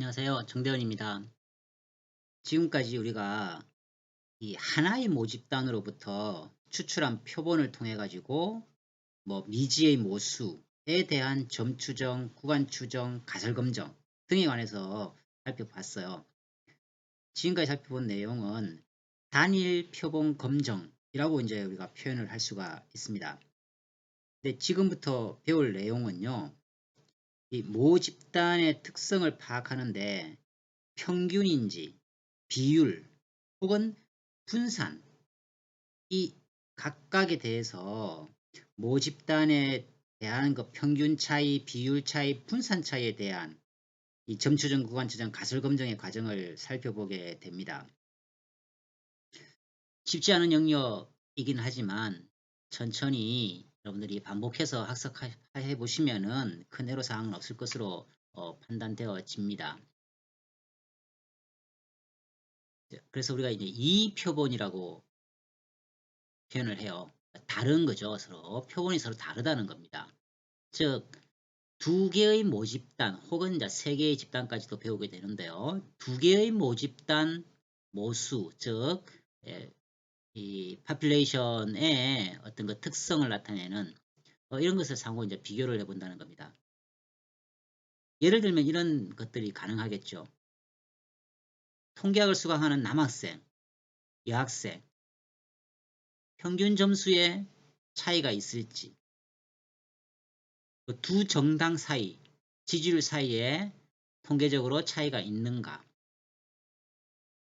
안녕하세요. 정대원입니다. 지금까지 우리가 이 하나의 모집단으로부터 추출한 표본을 통해 가지고 미지의 모수에 대한 점 추정, 구간 추정, 가설 검정 등에 관해서 살펴봤어요. 지금까지 살펴본 내용은 단일 표본 검정이라고 이제 우리가 표현을 할 수가 있습니다. 근데 지금부터 배울 내용은요, 이 모집단의 특성을 파악하는데 평균인지, 비율 혹은 분산, 이 각각에 대해서 모집단에 대한 그 평균 차이, 비율 차이, 분산 차이에 대한 이 점추정, 구간추정, 가설검정의 과정을 살펴보게 됩니다. 쉽지 않은 영역이긴 하지만 천천히 여러분들이 반복해서 학습해 보시면은 큰 애로사항은 없을 것으로 판단되어집니다. 그래서 우리가 이제 이 표본이라고 표현을 해요. 다른 거죠. 서로 표본이 서로 다르다는 겁니다. 즉 두 개의 모집단 혹은 이제 세 개의 집단까지도 배우게 되는데요. 두 개의 모집단 모수, 즉 이 파퓰레이션의 어떤 그 특성을 나타내는 이런 것을 상호 이제 비교를 해본다는 겁니다. 예를 들면 이런 것들이 가능하겠죠. 통계학을 수강하는 남학생, 여학생, 평균 점수에 차이가 있을지, 두 정당 사이, 지지율 사이에 통계적으로 차이가 있는가,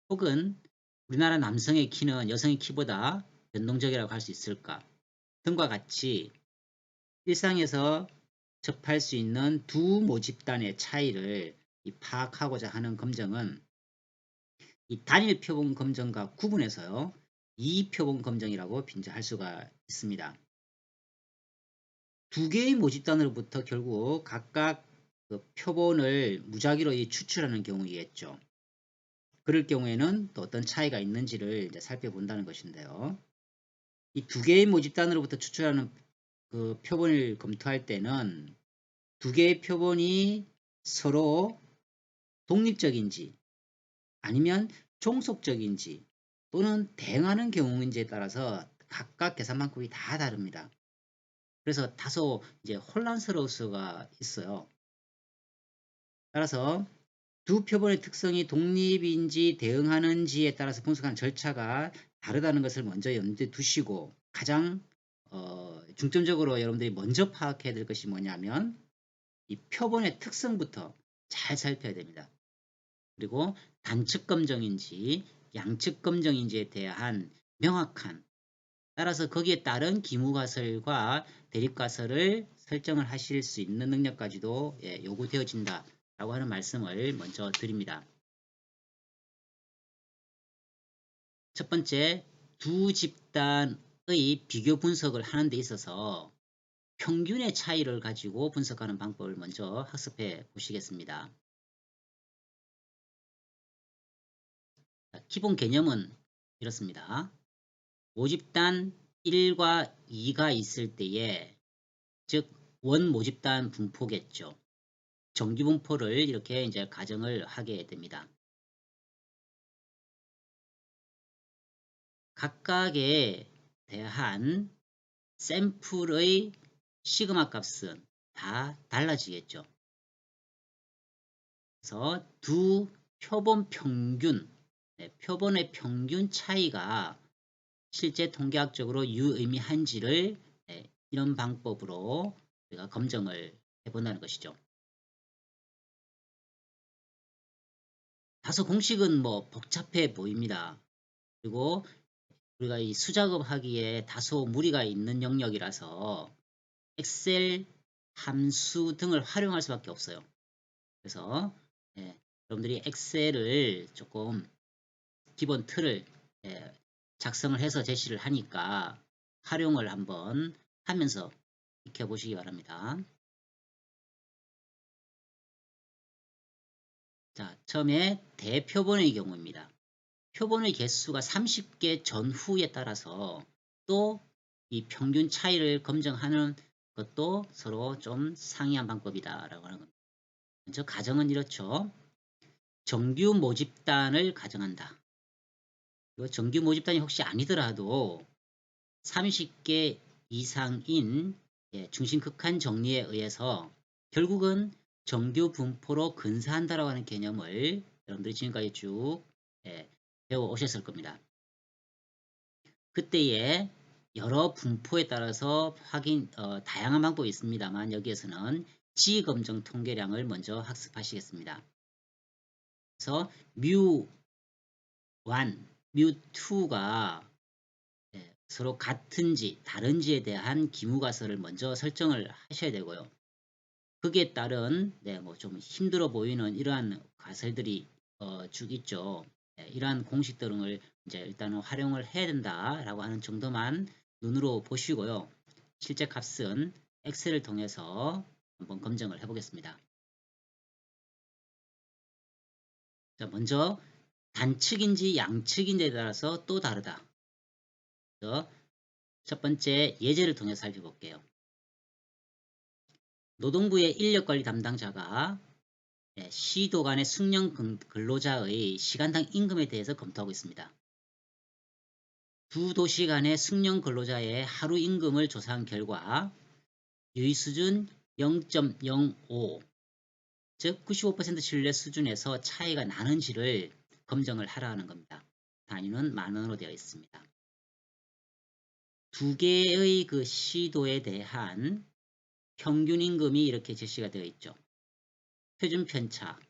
혹은 우리나라 남성의 키는 여성의 키보다 변동적이라고 할 수 있을까 등과 같이 일상에서 접할 수 있는 두 모집단의 차이를 파악하고자 하는 검정은 이 단일 표본 검정과 구분해서요, 이 표본 검정이라고 빈자할 수가 있습니다. 두 개의 모집단으로부터 결국 각각 그 표본을 무작위로 추출하는 경우이겠죠. 그럴 경우에는 또 어떤 차이가 있는지를 이제 살펴본다는 것인데요. 이 두 개의 모집단으로부터 추출하는 그 표본을 검토할 때는 두 개의 표본이 서로 독립적인지 아니면 종속적인지 또는 대응하는 경우인지에 따라서 각각 계산 방법이 다 다릅니다. 그래서 다소 이제 혼란스러울 수가 있어요. 따라서 두 표본의 특성이 독립인지 대응하는지에 따라서 분석하는 절차가 다르다는 것을 먼저 염두에 두시고 가장 중점적으로 여러분들이 먼저 파악해야 될 것이 뭐냐면 이 표본의 특성부터 잘 살펴야 됩니다. 그리고 단측 검정인지 양측 검정인지에 대한 명확한, 따라서 거기에 따른 기무가설과 대립가설을 설정을 하실 수 있는 능력까지도 요구되어진다라고 하는 말씀을 먼저 드립니다. 첫 번째, 두 집단의 비교 분석을 하는 데 있어서 평균의 차이를 가지고 분석하는 방법을 먼저 학습해 보시겠습니다. 기본 개념은 이렇습니다. 모집단 1과 2가 있을 때에, 즉 원 모집단 분포겠죠. 정규 분포를 이렇게 이제 가정을 하게 됩니다. 각각에 대한 샘플의 시그마 값은 다 달라지겠죠. 그래서 두 표본 평균, 표본의 평균 차이가 실제 통계학적으로 유의미한지를 이런 방법으로 우리가 검증을 해본다는 것이죠. 다소 공식은 복잡해 보입니다. 그리고 우리가 이 수작업 하기에 다소 무리가 있는 영역이라서 엑셀 함수 등을 활용할 수밖에 없어요. 그래서 여러분들이 엑셀을 조금 기본 틀을 작성을 해서 제시를 하니까 활용을 한번 하면서 익혀보시기 바랍니다. 자, 처음에 대표본의 경우입니다. 표본의 개수가 30개 전후에 따라서 또 이 평균 차이를 검증하는 것도 서로 좀 상이한 방법이다라고 하는 겁니다. 먼저 가정은 이렇죠. 정규 모집단을 가정한다. 정규 모집단이 혹시 아니더라도 30개 이상인 중심 극한 정리에 의해서 결국은 정규 분포로 근사한다라고 하는 개념을 여러분들이 지금까지 쭉 배워 오셨을 겁니다. 그때에 여러 분포에 따라서 다양한 방법이 있습니다만 여기에서는 지검정 통계량을 먼저 학습하시겠습니다. 그래서 뮤1, 뮤2가 서로 같은지 다른지에 대한 기무가설을 먼저 설정을 하셔야 되고요. 거기에 따른 뭐 좀 힘들어 보이는 이러한 가설들이 쭉 있죠. 이러한 공식 등을 이제 일단은 활용을 해야 된다라고 하는 정도만 눈으로 보시고요. 실제 값은 엑셀을 통해서 한번 검증을 해보겠습니다. 자, 먼저 단측인지 양측인지에 따라서 또 다르다. 그래서 첫 번째 예제를 통해서 살펴볼게요. 노동부의 인력관리 담당자가 시도 간의 숙련 근로자의 시간당 임금에 대해서 검토하고 있습니다. 두 도시 간의 숙련 근로자의 하루 임금을 조사한 결과 유의수준 0.05, 즉 95% 신뢰 수준에서 차이가 나는지를 검증을 하라는 겁니다. 단위는 만원으로 되어 있습니다. 두 개의 그 시도에 대한 평균 임금이 이렇게 제시가 되어 있죠. 표준 편차, 그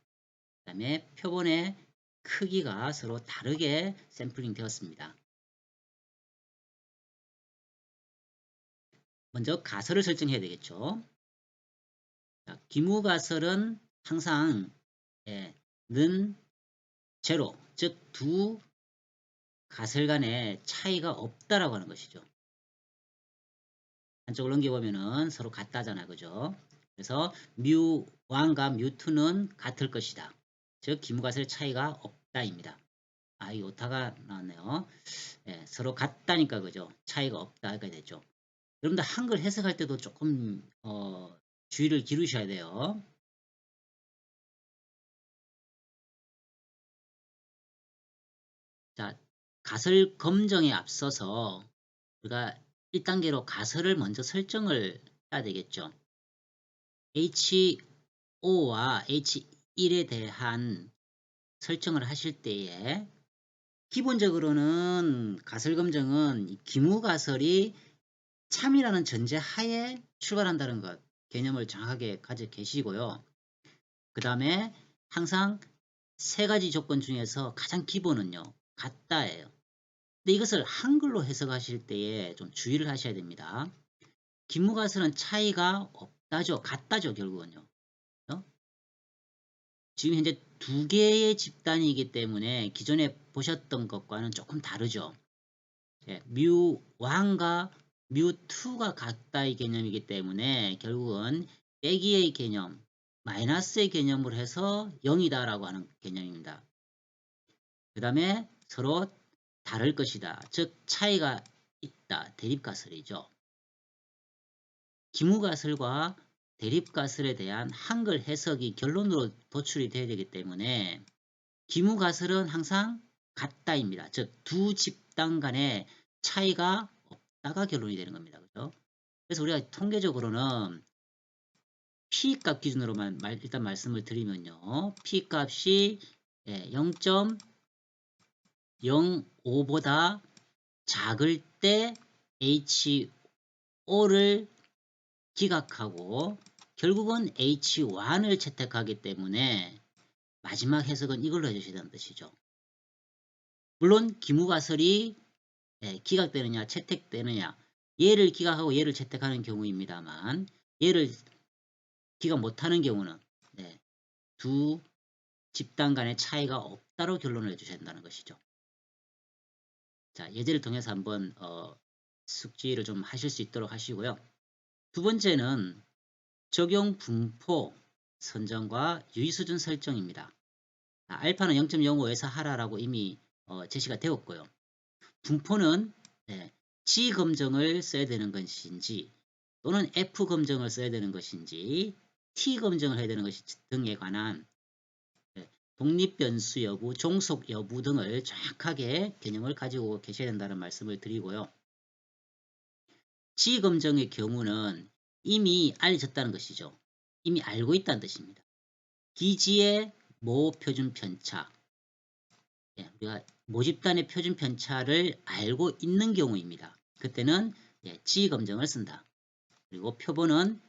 다음에 표본의 크기가 서로 다르게 샘플링 되었습니다. 먼저 가설을 설정해야 되겠죠. 자, 기무가설은 항상 는 제로, 즉 두 가설 간의 차이가 없다라고 하는 것이죠. 한쪽을 넘겨보면은 서로 같다잖아, 그죠? 그래서 뮤1과 뮤2는 같을 것이다. 즉 기무가설 차이가 없다입니다. 이 오타가 나왔네요. 서로 같다니까 그죠? 차이가 없다가 되죠. 여러분들 한글 해석할 때도 조금 주의를 기울이셔야 돼요. 자, 가설 검정에 앞서서 우리가 1단계로 가설을 먼저 설정을 해야 되겠죠. H5와 H1에 대한 설정을 하실 때에 기본적으로는 가설 검정은 기무가설이 참이라는 전제 하에 출발한다는 것 개념을 정확하게 가지고 계시고요. 그 다음에 항상 세 가지 조건 중에서 가장 기본은요. 같다예요. 근데 이것을 한글로 해석하실 때에 좀 주의를 하셔야 됩니다. 기무가설은 차이가 없다죠. 같다죠. 결국은요. 지금 현재 두 개의 집단이기 때문에 기존에 보셨던 것과는 조금 다르죠. 뮤1과 뮤2가 같다의 개념이기 때문에 결국은 빼기의 개념, 마이너스의 개념으로 해서 0이다라고 하는 개념입니다. 그 다음에 서로 다를 것이다. 즉 차이가 있다. 대립가설이죠. 기무가설과 대립가설에 대한 한글 해석이 결론으로 도출이 되어야 되기 때문에 기무가설은 항상 같다입니다. 즉 두 집단 간의 차이가 없다가 결론이 되는 겁니다. 그죠? 그래서 우리가 통계적으로는 P값 기준으로만 일단 말씀을 드리면요. P값이 0.05보다 작을 때 H5를 기각하고 결국은 H1을 채택하기 때문에 마지막 해석은 이걸로 해주셔야 되는 뜻이죠. 물론 기무가설이 기각되느냐 채택되느냐 얘를 기각하고 얘를 채택하는 경우입니다만 얘를 기각 못하는 경우는 두 집단 간의 차이가 없다로 결론을 내주셔야 된다는 것이죠. 자, 예제를 통해서 한번 숙지를 좀 하실 수 있도록 하시고요. 두 번째는 적용 분포 선정과 유의수준 설정입니다. 알파는 0.05에서 하라라고 이미 제시가 되었고요. 분포는 G 검정을 써야 되는 것인지 또는 F 검정을 써야 되는 것인지 T 검정을 해야 되는 것인지 등에 관한 독립변수 여부, 종속 여부 등을 정확하게 개념을 가지고 계셔야 된다는 말씀을 드리고요. 지검정의 경우는 이미 알려졌다는 것이죠. 이미 알고 있다는 뜻입니다. 기지의 모 표준 편차, 우리가 모집단의 표준 편차를 알고 있는 경우입니다. 그때는 지검정을 쓴다. 그리고 표본은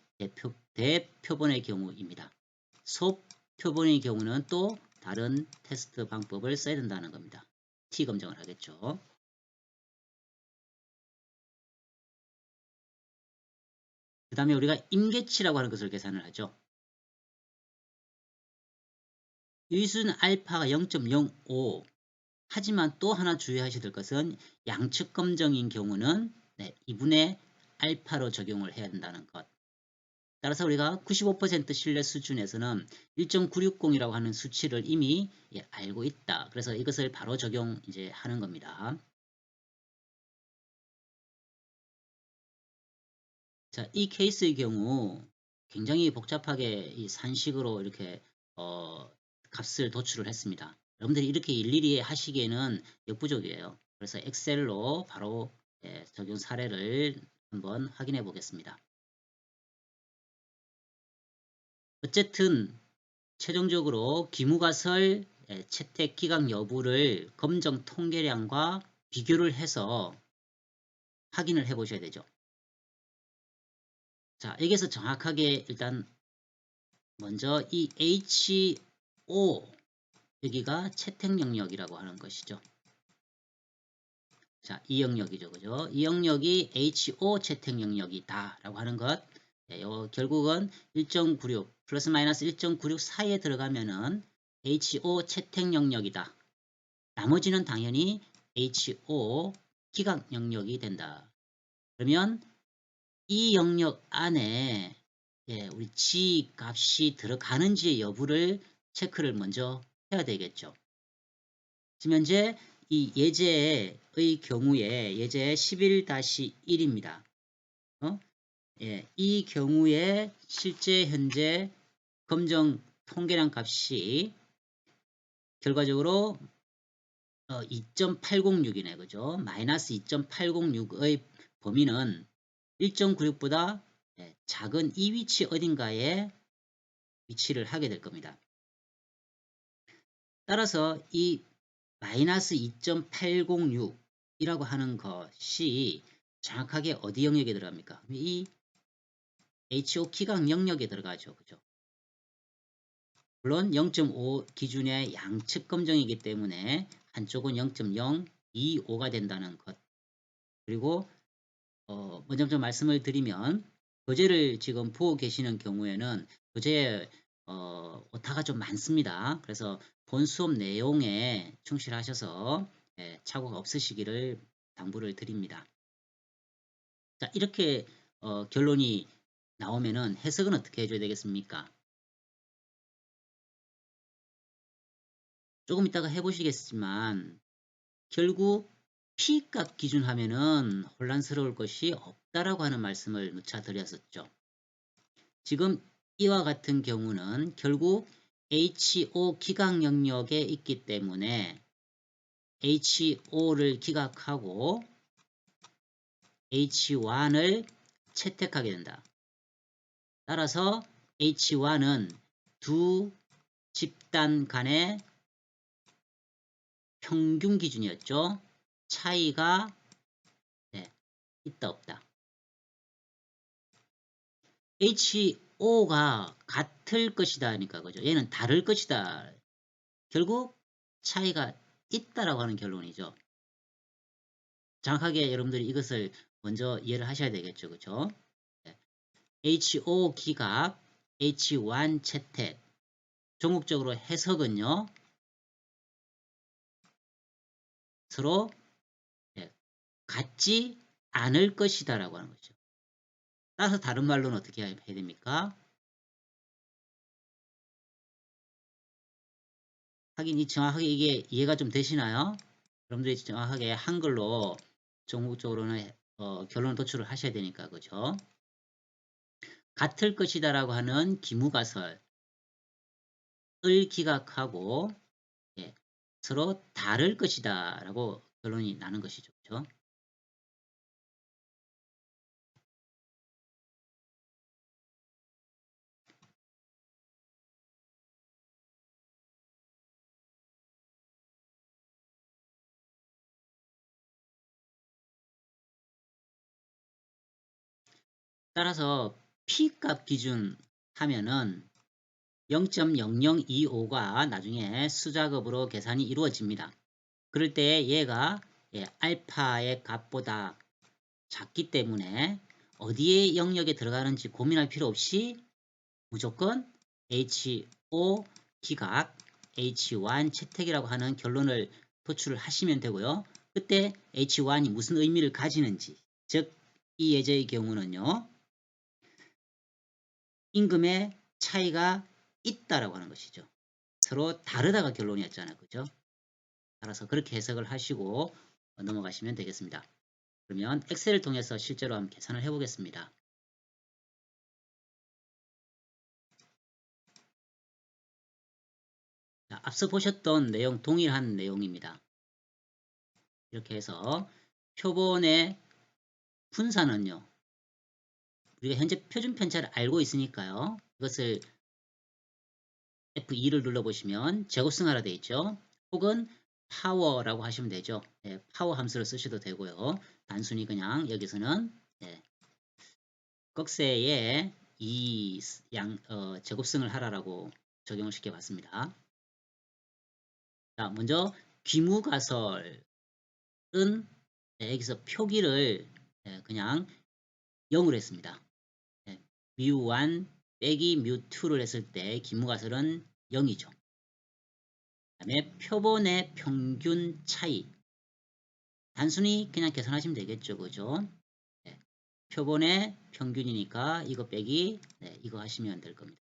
대표본의 경우입니다. 소표본의 경우는 또 다른 테스트 방법을 써야 된다는 겁니다. T검정을 하겠죠. 그 다음에 우리가 임계치라고 하는 것을 계산을 하죠. 유의수는 알파가 0.05. 하지만 또 하나 주의하셔야 될 것은 양측 검정인 경우는 2분의 알파로 적용을 해야 된다는 것. 따라서 우리가 95% 신뢰 수준에서는 1.960이라고 하는 수치를 이미 알고 있다. 그래서 이것을 바로 적용 이제 하는 겁니다. 자, 이 케이스의 경우 굉장히 복잡하게 이 산식으로 이렇게 값을 도출을 했습니다. 여러분들이 이렇게 일일이 하시기에는 역부족이에요. 그래서 엑셀로 바로 적용 사례를 한번 확인해 보겠습니다. 어쨌든 최종적으로 기무가설 채택 기각 여부를 검정 통계량과 비교를 해서 확인을 해 보셔야 되죠. 자, 여기서 정확하게 일단 먼저 이 HO 여기가 채택 영역이라고 하는 것이죠. 자, 이 영역이죠. 그죠? 이 영역이 HO 채택 영역이다 라고 하는 것. 결국은 1.96 플러스 마이너스 1.96 사이에 들어가면은 HO 채택 영역이다. 나머지는 당연히 HO 기각 영역이 된다. 그러면 이 영역 안에 우리 G 값이 들어가는지 여부를 체크를 먼저 해야 되겠죠. 지금 현재 이 예제의 경우에 예제 11-1입니다. 이 경우에 실제 현재 검정 통계량 값이 결과적으로 2.806이네. 그죠? 마이너스 2.806의 범위는 1.96보다 작은 이 위치 어딘가에 위치를 하게 될 겁니다. 따라서 이 마이너스 2.806이라고 하는 것이 정확하게 어디 영역에 들어갑니까? 이 HO 기각 영역에 들어가죠. 그죠? 물론 0.5 기준의 양측 검정이기 때문에 한쪽은 0.025가 된다는 것. 그리고 먼저 좀 말씀을 드리면 교재를 지금 보고 계시는 경우에는 교재에 오타가 좀 많습니다. 그래서 본 수업 내용에 충실하셔서 착오가 없으시기를 당부를 드립니다. 자, 이렇게 결론이 나오면은 해석은 어떻게 해줘야 되겠습니까? 조금 이따가 해보시겠지만 결국 P값 기준 하면은 혼란스러울 것이 없다라고 하는 말씀을 누차 드렸었죠. 지금 이와 같은 경우는 결국 HO 기각 영역에 있기 때문에 HO를 기각하고 H1을 채택하게 된다. 따라서 H1은 두 집단 간의 평균 기준이었죠. 차이가 있다 없다. HO가 같을 것이다 하니까 그죠. 얘는 다를 것이다. 결국 차이가 있다라고 하는 결론이죠. 정확하게 여러분들이 이것을 먼저 이해를 하셔야 되겠죠. 그죠? HO 기각, H1 채택. 종국적으로 해석은요. 서로 같지 않을 것이다 라고 하는 거죠. 따라서 다른 말로는 어떻게 해야 됩니까? 하긴 정확하게 이게 이해가 좀 되시나요? 여러분들이 정확하게 한글로 종국적으로는 결론 도출을 하셔야 되니까 그죠? 같을 것이다 라고 하는 기무가설 기각하고 예, 서로 다를 것이다 라고 결론이 나는 것이죠. 그렇죠? 따라서 P값 기준 하면은 0.0025가 나중에 수작업으로 계산이 이루어집니다. 그럴 때 얘가 알파의 값보다 작기 때문에 어디에 영역에 들어가는지 고민할 필요 없이 무조건 HO 기각 H1 채택이라고 하는 결론을 도출을 하시면 되고요. 그때 H1이 무슨 의미를 가지는지, 즉 이 예제의 경우는요. 임금의 차이가 있다라고 하는 것이죠. 서로 다르다가 결론이었잖아요. 그죠? 따라서 그렇게 해석을 하시고 넘어가시면 되겠습니다. 그러면 엑셀을 통해서 실제로 한번 계산을 해보겠습니다. 자, 앞서 보셨던 내용 동일한 내용입니다. 이렇게 해서 표본의 분산은요. 우리가 현재 표준 편차를 알고 있으니까요. 이것을 F2를 눌러보시면 제곱승하라 되어 있죠. 혹은 파워라고 하시면 되죠. 네, 파워 함수를 쓰셔도 되고요. 단순히 그냥 여기서는 꺽쇠에 이 제곱승을 하라라고 적용을 시켜봤습니다. 자, 먼저 귀무가설은 여기서 표기를 그냥 0으로 했습니다. 뮤1 빼기 뮤2를 했을 때 귀무가설은 0이죠. 그 다음에 표본의 평균 차이 단순히 그냥 계산하시면 되겠죠. 그죠? 네. 표본의 평균이니까 이거 빼기 이거 하시면 될 겁니다.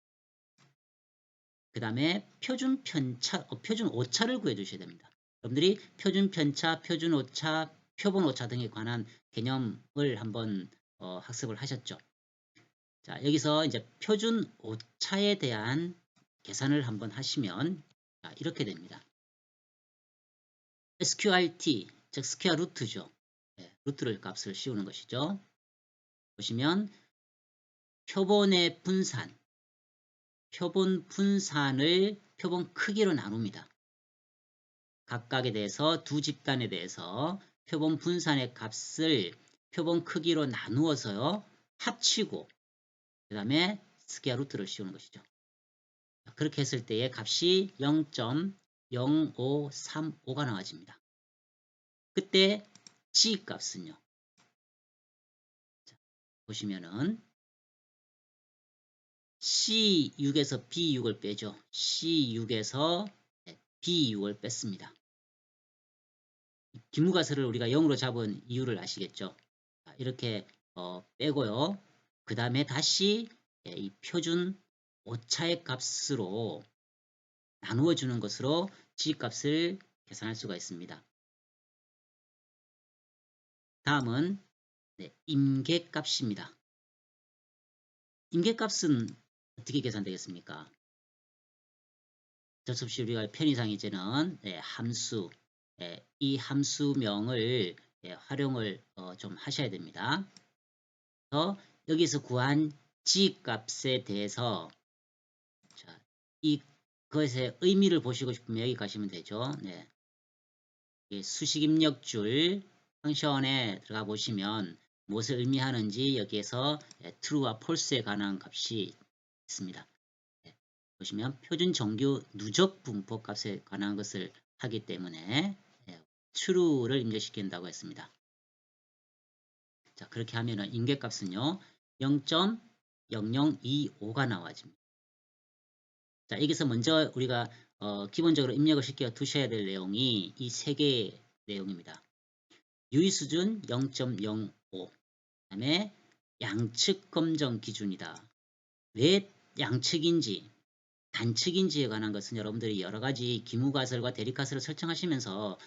그 다음에 표준 편차, 표준 오차를 구해 주셔야 됩니다. 여러분들이 표준 편차, 표준 오차, 표본 오차 등에 관한 개념을 한번 학습을 하셨죠. 자, 여기서 이제 표준 오차에 대한 계산을 한번 하시면 이렇게 됩니다. SQRT, 즉 스퀘어 루트죠. 루트를 값을 씌우는 것이죠. 보시면 표본의 분산, 표본 분산을 표본 크기로 나눕니다. 각각에 대해서 두 집단에 대해서 표본 분산의 값을 표본 크기로 나누어서요. 합치고 그 다음에 스퀘어 루트를 씌우는 것이죠. 그렇게 했을 때의 값이 0.0535가 나와집니다. 그때 G 값은요. 자, 보시면은 C6에서 B6을 빼죠. C6에서 B6을 뺐습니다. 기무가설을 우리가 0으로 잡은 이유를 아시겠죠? 이렇게 빼고요. 그 다음에 다시 이 표준 오차의 값으로 나누어 주는 것으로 G값을 계산할 수가 있습니다. 다음은 임계값입니다. 임계값은 어떻게 계산되겠습니까? 어쩔 수 없이 우리가 편의상 이제는 함수, 이 함수명을 활용을 좀 하셔야 됩니다. 그래서 여기서 구한 G값에 대해서 자, 이것의 의미를 보시고 싶으면 여기 가시면 되죠. 네. 수식입력줄 펑션에 들어가 보시면 무엇을 의미하는지 여기에서 true와 false에 관한 값이 있습니다. 보시면 표준 정규 누적 분포 값에 관한 것을 하기 때문에 true를 입력시킨다고 했습니다. 자, 그렇게 하면은 임계값은요 0.0025가 나와집니다. 자, 여기서 먼저 우리가 기본적으로 입력을 시켜 두셔야 될 내용이 이 세 개의 내용입니다. 유의수준 0.05, 그다음에 양측 검정 기준이다. 왜 양측인지 단측인지에 관한 것은 여러분들이 여러 가지 기무가설과 대립가설을 설정하시면서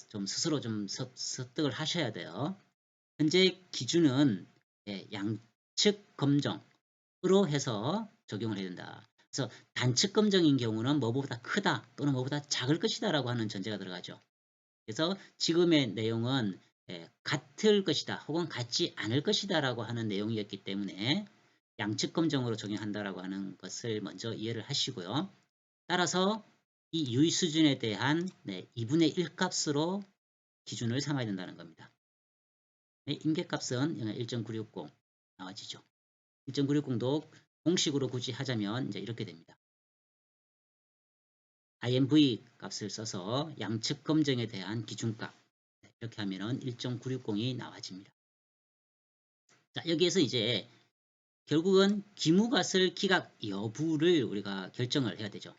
좀 스스로 좀 습득을 하셔야 돼요. 현재 기준은 양측 검정으로 해서 적용을 해야 된다. 그래서 단측 검정인 경우는 뭐보다 크다 또는 뭐보다 작을 것이다 라고 하는 전제가 들어가죠. 그래서 지금의 내용은 같을 것이다 혹은 같지 않을 것이다 라고 하는 내용이었기 때문에 양측 검정으로 적용한다라고 하는 것을 먼저 이해를 하시고요. 따라서 이 유의 수준에 대한 2분의 1 값으로 기준을 삼아야 된다는 겁니다. 임계값은 1.960 나와지죠. 1.960도 공식으로 굳이 하자면 이제 이렇게 됩니다. IMV 값을 써서 양측 검정에 대한 기준값 이렇게 하면은 1.960이 나와집니다. 자, 여기에서 이제 결국은 기무갓을 기각 여부를 우리가 결정을 해야 되죠.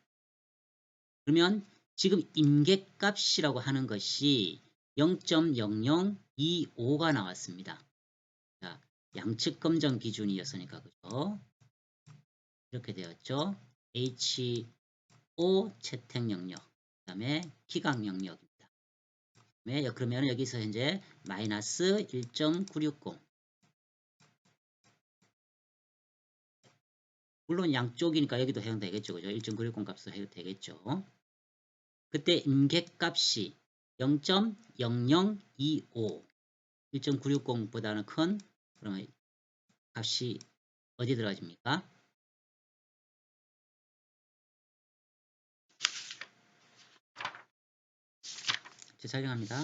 그러면 지금 임계값이라고 하는 것이 0.0025가 나왔습니다. 자, 양측 검정 기준이었으니까 그죠? 이렇게 되었죠. HO 채택 영역, 그 다음에 기각 영역입니다. 그러면 여기서 현재 마이너스 1.960. 물론 양쪽이니까 여기도 해당되겠죠. 그죠? 1.960 값으로 해도 되겠죠. 그때 임계값이 0.0025 1.960보다는 큰 그러면 값이 어디 들어가집니까? 재촬영합니다.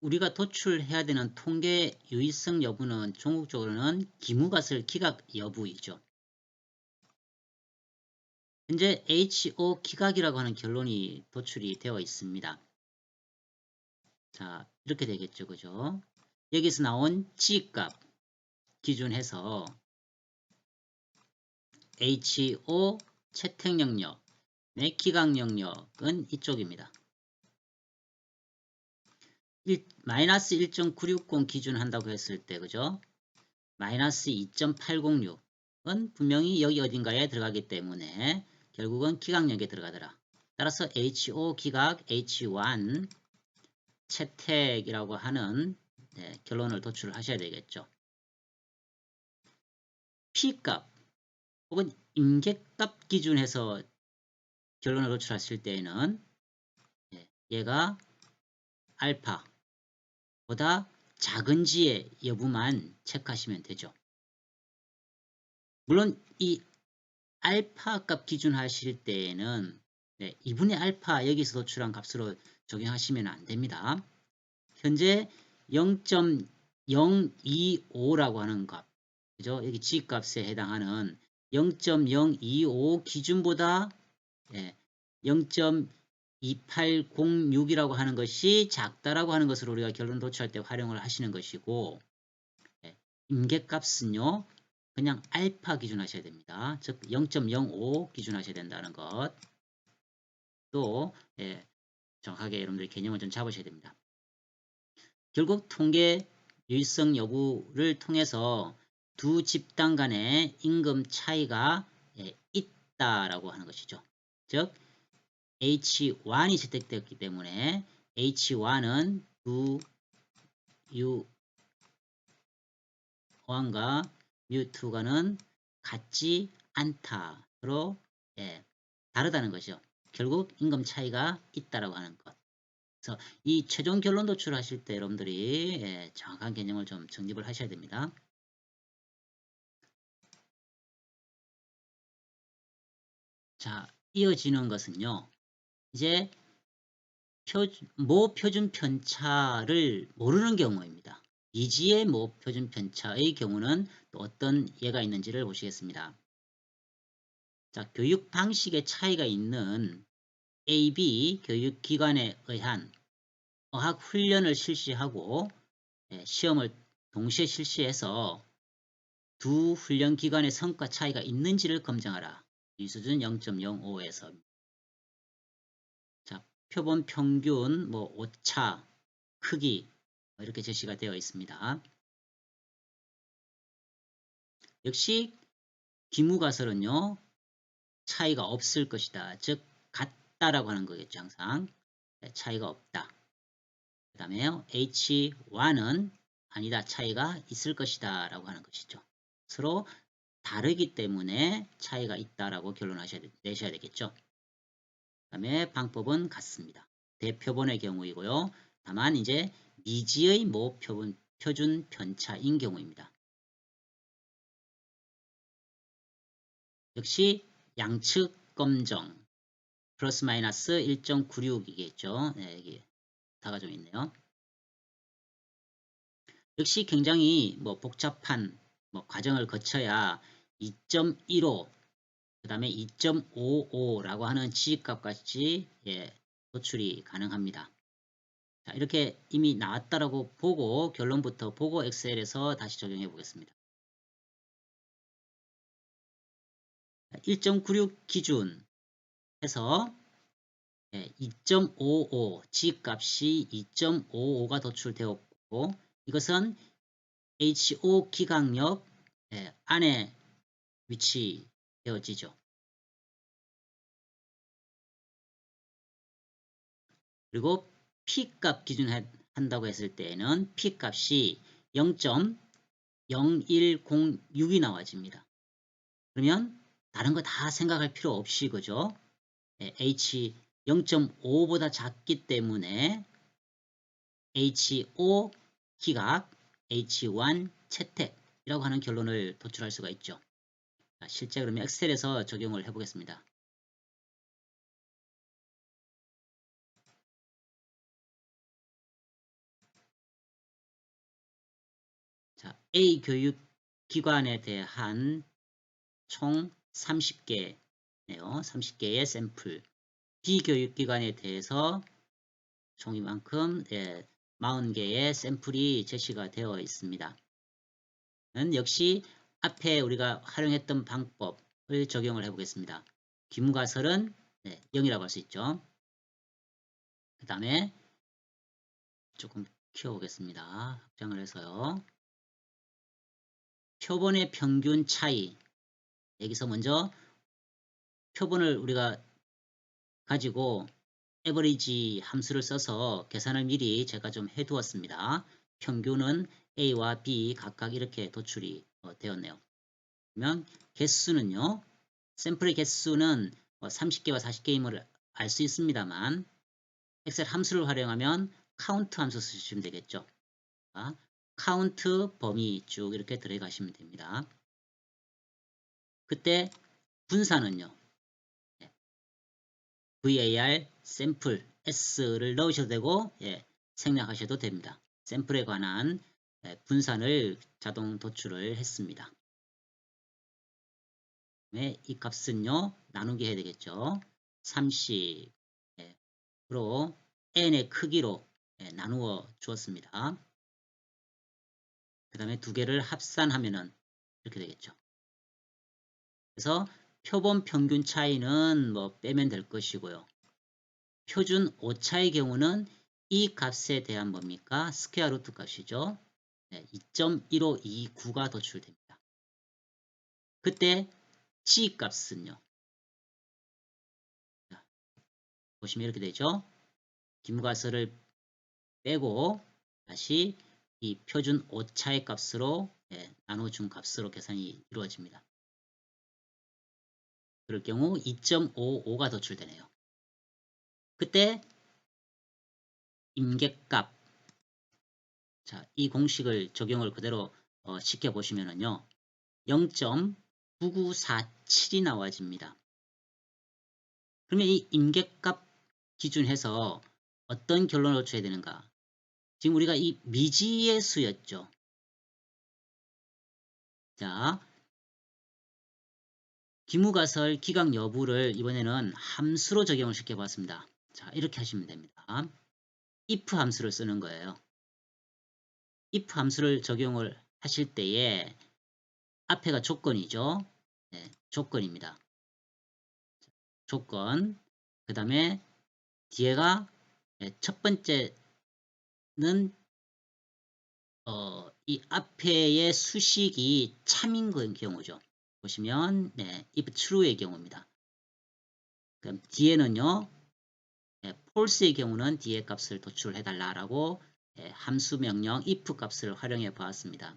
우리가 도출해야 되는 통계 유의성 여부는 종국적으로는 기무갓을 기각 여부이죠. 현재 HO 기각이라고 하는 결론이 도출이 되어 있습니다. 자, 이렇게 되겠죠. 그죠? 여기서 나온 G값 기준해서 HO 채택 영역, 기각 영역은 이쪽입니다. 마이너스 1.960 기준 한다고 했을 때, 그죠? 마이너스 2.806은 분명히 여기 어딘가에 들어가기 때문에 결국은 기각역에 들어가더라. 따라서 HO 기각 H1 채택이라고 하는 결론을 도출하셔야 되겠죠. P값 혹은 임계값 기준해서 결론을 도출하실 때에는 얘가 알파보다 작은지의 여부만 체크하시면 되죠. 물론 이 알파 값 기준하실 때에는 2분의 알파 여기서 도출한 값으로 적용하시면 안 됩니다. 현재 0.025라고 하는 값, 그죠? 여기 G값에 해당하는 0.025 기준보다 0.2806이라고 하는 것이 작다라고 하는 것을 우리가 결론 도출할 때 활용을 하시는 것이고, 임계값은요 그냥 알파 기준 하셔야 됩니다. 즉 0.05 기준 하셔야 된다는 것. 또 정확하게 여러분들이 개념을 좀 잡으셔야 됩니다. 결국 통계 유의성 여부를 통해서 두 집단 간의 임금 차이가 있다라고 하는 것이죠. 즉 H1이 채택되었기 때문에 H1은 두 U1과 U2가는 같지 않다로 다르다는 것이죠. 결국 임금 차이가 있다라고 하는 것. 그래서 이 최종 결론 도출하실 때 여러분들이 정확한 개념을 좀 정립을 하셔야 됩니다. 자, 이어지는 것은요. 이제 모 표준 편차를 모르는 경우입니다. 미지의 모 표준 편차의 경우는 또 어떤 예가 있는지를 보시겠습니다. 자, 교육 방식의 차이가 있는 A, B 교육기관에 의한 어학 훈련을 실시하고 시험을 동시에 실시해서 두 훈련기관의 성과 차이가 있는지를 검증하라. 유수준 0.05에서 자, 표본 평균 오차 크기 이렇게 제시가 되어 있습니다. 역시 기무가설은요. 차이가 없을 것이다. 즉 같다라고 하는 거겠죠. 항상 차이가 없다. 그 다음에 H1은 아니다. 차이가 있을 것이다 라고 하는 것이죠. 서로 다르기 때문에 차이가 있다라고 내셔야 되겠죠. 그 다음에 방법은 같습니다. 대표본의 경우이고요. 다만 이제 미지의 모 표준 편차인 경우입니다. 역시 양측 검정 플러스 마이너스 1.96이겠죠. 네, 여기 다가 좀 있네요. 역시 굉장히 복잡한 과정을 거쳐야 2.15 그 다음에 2.55라고 하는 지집값 같이 도출이 가능합니다. 자, 이렇게 이미 나왔다라고 보고 결론부터 보고 엑셀에서 다시 적용해 보겠습니다. 1.96 기준 해서 2.55 지값이 2.55가 도출되었고 이것은 HO 기강력 안에 위치되어지죠. 그리고 P값 기준 한다고 했을 때에는 P값이 0.0106이 나와집니다. 그러면 다른 거 다 생각할 필요 없이 그죠? H 0.5보다 작기 때문에 HO 기각 H1 채택이라고 하는 결론을 도출할 수가 있죠. 자, 실제 그러면 엑셀에서 적용을 해보겠습니다. 자, A 교육기관에 대한 총 30개네요. 30개의 샘플. B 교육기관에 대해서 총 이만큼 40개의 샘플이 제시가 되어 있습니다. 역시 앞에 우리가 활용했던 방법을 적용을 해보겠습니다. 기무가설은 0이라고 할 수 있죠. 그 다음에 조금 키워보겠습니다. 확장을 해서요. 표본의 평균 차이. 여기서 먼저 표본을 우리가 가지고 에버리지 함수를 써서 계산을 미리 제가 좀 해두었습니다. 평균은 A와 B 각각 이렇게 도출이 되었네요. 그러면 개수는요. 샘플의 개수는 30개와 40개임을 알 수 있습니다만 엑셀 함수를 활용하면 카운트 함수 쓰시면 되겠죠. 카운트 범위 쭉 이렇게 들어가시면 됩니다. 그때 분산은요. var 샘플 s를 넣으셔도 되고 생략하셔도 됩니다. 샘플에 관한 분산을 자동 도출을 했습니다. 이 값은요. 나누기 해야 되겠죠. 30 로 n의 크기로 나누어 주었습니다. 그 다음에 두 개를 합산하면은 이렇게 되겠죠. 그래서 표본 평균 차이는 빼면 될 것이고요. 표준 오차의 경우는 이 값에 대한 뭡니까? 스퀘어 루트 값이죠. 2.1529가 도출됩니다. 그때 G 값은요. 보시면 이렇게 되죠. 기무가설을 빼고 다시 이 표준 오차의 값으로 나눠준 값으로 계산이 이루어집니다. 그럴 경우 2.55가 도출되네요. 그때 임계값 자, 이 공식을 적용을 그대로 시켜보시면은요. 0.9947이 나와집니다. 그러면 이 임계값 기준해서 어떤 결론을 얻어야 되는가? 지금 우리가 이 미지의 수였죠. 자, 기무가설 기각 여부를 이번에는 함수로 적용을 시켜봤습니다. 자, 이렇게 하시면 됩니다. if 함수를 쓰는 거예요. if 함수를 적용을 하실 때에 앞에가 조건이죠. 네, 조건입니다. 조건. 그 다음에 뒤에가 첫 번째는 이 앞에의 수식이 참인 경우죠. 보시면 if true의 경우입니다. 그럼 뒤에는요. false의 경우는 뒤에 값을 도출해 달라라고 함수 명령 if 값을 활용해 보았습니다.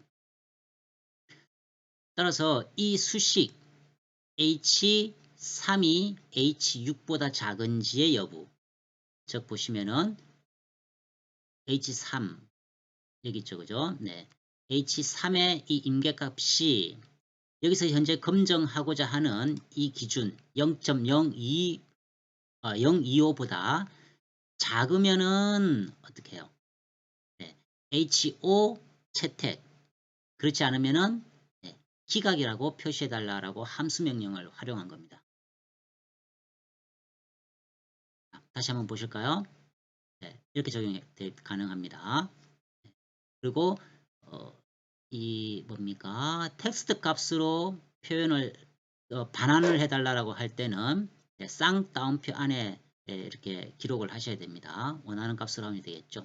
따라서 이 수식 H3이 H6보다 작은지의 여부, 즉 보시면은 H3 여기 있죠, 그죠? 네. H3의 이 임계값이 여기서 현재 검증하고자 하는 이 기준 0.025보다 작으면은 어떻게 해요? 네. HO 채택. 그렇지 않으면은 기각이라고 표시해 달라고 함수 명령을 활용한 겁니다. 다시 한번 보실까요? 네, 이렇게 적용이 가능합니다. 그리고 이 뭡니까? 텍스트 값으로 표현을 반환을 해달라고 할 때는 쌍따옴표 안에 이렇게 기록을 하셔야 됩니다. 원하는 값으로 하면 되겠죠.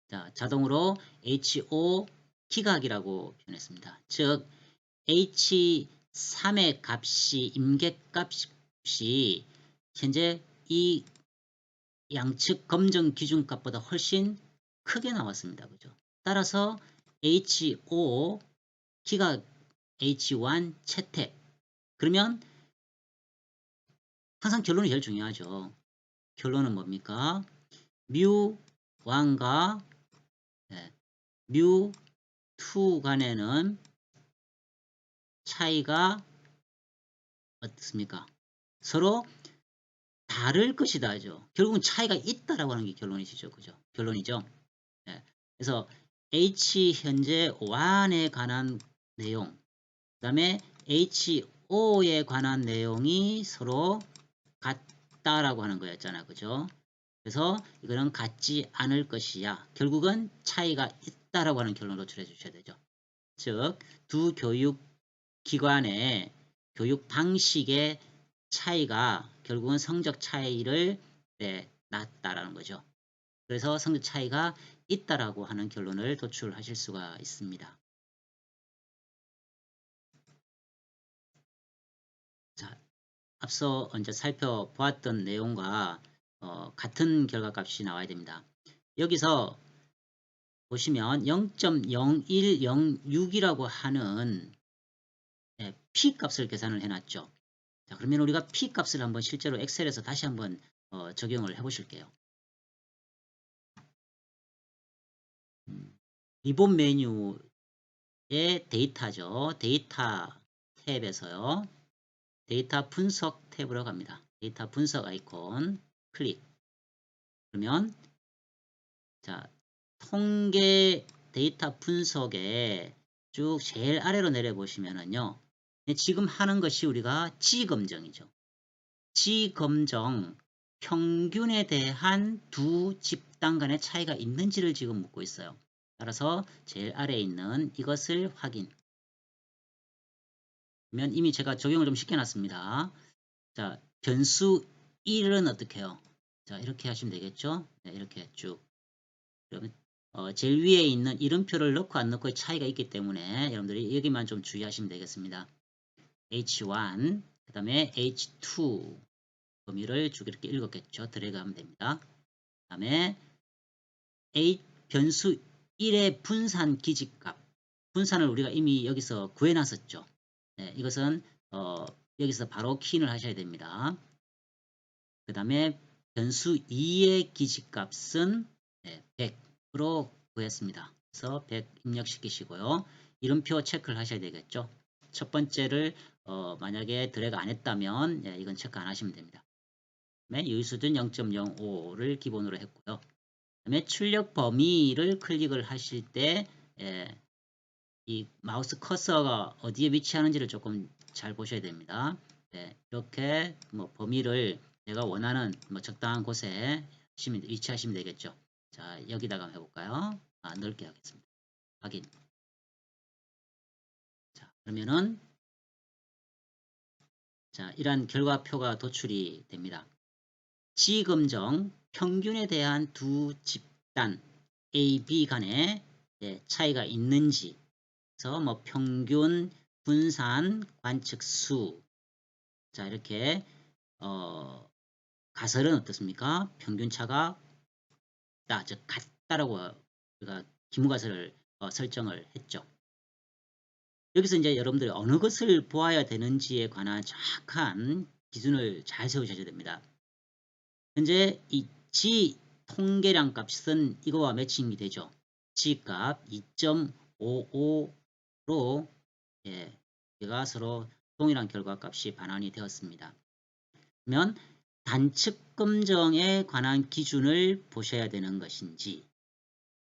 자, 자동으로 HO 기각이라고 표현했습니다. 즉 H3의 값이 임계값이 현재 이 양측 검증 기준값보다 훨씬 크게 나왔습니다. 그죠? 따라서 HO 기각 H1 채택. 그러면 항상 결론이 제일 중요하죠. 결론은 뭡니까? 뮤1과 뮤2 간에는 차이가 어떻습니까? 서로 다를 것이다죠. 결국은 차이가 있다라고 하는 게 결론이시죠. 그죠? 결론이죠. 네. 그래서 H 현재 1에 관한 내용, 그 다음에 HO에 관한 내용이 서로 같다라고 하는 거였잖아요. 그죠? 그래서 이거는 같지 않을 것이야. 결국은 차이가 있다라고 하는 결론을 도출해 주셔야 되죠. 즉, 두 교육기관의 교육 방식의 차이가 결국은 성적 차이를 낳았다라는 거죠. 그래서 성적 차이가 있다라고 하는 결론을 도출하실 수가 있습니다. 자, 앞서 이제 살펴보았던 내용과 같은 결과값이 나와야 됩니다. 여기서 보시면 0.0106이라고 하는 P값을 계산을 해놨죠. 자, 그러면 우리가 P값을 한번 실제로 엑셀에서 다시 한번 적용을 해 보실게요. 리본 메뉴의 데이터죠. 데이터 탭에서요. 데이터 분석 탭으로 갑니다. 데이터 분석 아이콘 클릭. 그러면 자, 통계 데이터 분석에 쭉 제일 아래로 내려보시면은요. 지금 하는 것이 우리가 지검정이죠. 지검정 평균에 대한 두 집단 간의 차이가 있는지를 지금 묻고 있어요. 따라서 제일 아래에 있는 이것을 확인. 그러면 이미 제가 적용을 좀 시켜놨습니다. 자, 변수 1은 어떻게 해요? 자, 이렇게 하시면 되겠죠? 네, 이렇게 쭉. 그러면 제일 위에 있는 이름표를 넣고 안 넣고의 차이가 있기 때문에 여러분들이 여기만 좀 주의하시면 되겠습니다. H1, 그 다음에 H2 범위를 쭉 이렇게 읽었겠죠. 드래그하면 됩니다. 그 다음에 변수 1의 분산 기지값. 분산을 우리가 이미 여기서 구해놨었죠. 네, 이것은 여기서 바로 키인을 하셔야 됩니다. 그 다음에 변수 2의 기지값은 100으로 구했습니다. 그래서 100 입력시키시고요. 이름표 체크를 하셔야 되겠죠. 첫 번째를 만약에 드래그 안 했다면 예, 이건 체크 안 하시면 됩니다. 그다음에 유의수준 0.05를 기본으로 했고요. 그다음에 출력 범위를 클릭을 하실 때 예, 이 마우스 커서가 어디에 위치하는지를 조금 잘 보셔야 됩니다. 네, 이렇게 뭐 범위를 내가 원하는 뭐 적당한 곳에 위치하시면 되겠죠. 자, 여기다가 해볼까요? 넓게 하겠습니다. 확인. 자, 그러면은 자, 이러한 결과표가 도출이 됩니다. 지검정 평균에 대한 두 집단 A, B 간의 차이가 있는지, 그래서 뭐 평균, 분산, 관측수, 자 이렇게 가설은 어떻습니까? 평균차가 같다, 즉 같다라고 우리가 기무가설을 설정을 했죠. 여기서 이제 여러분들이 어느 것을 보아야 되는지에 관한 정확한 기준을 잘 세우셔야 됩니다. 현재 이 G 통계량 값은 이거와 매칭이 되죠. G 값 2.55로 예, 얘가 서로 동일한 결과값이 반환이 되었습니다. 그러면 단측 검정에 관한 기준을 보셔야 되는 것인지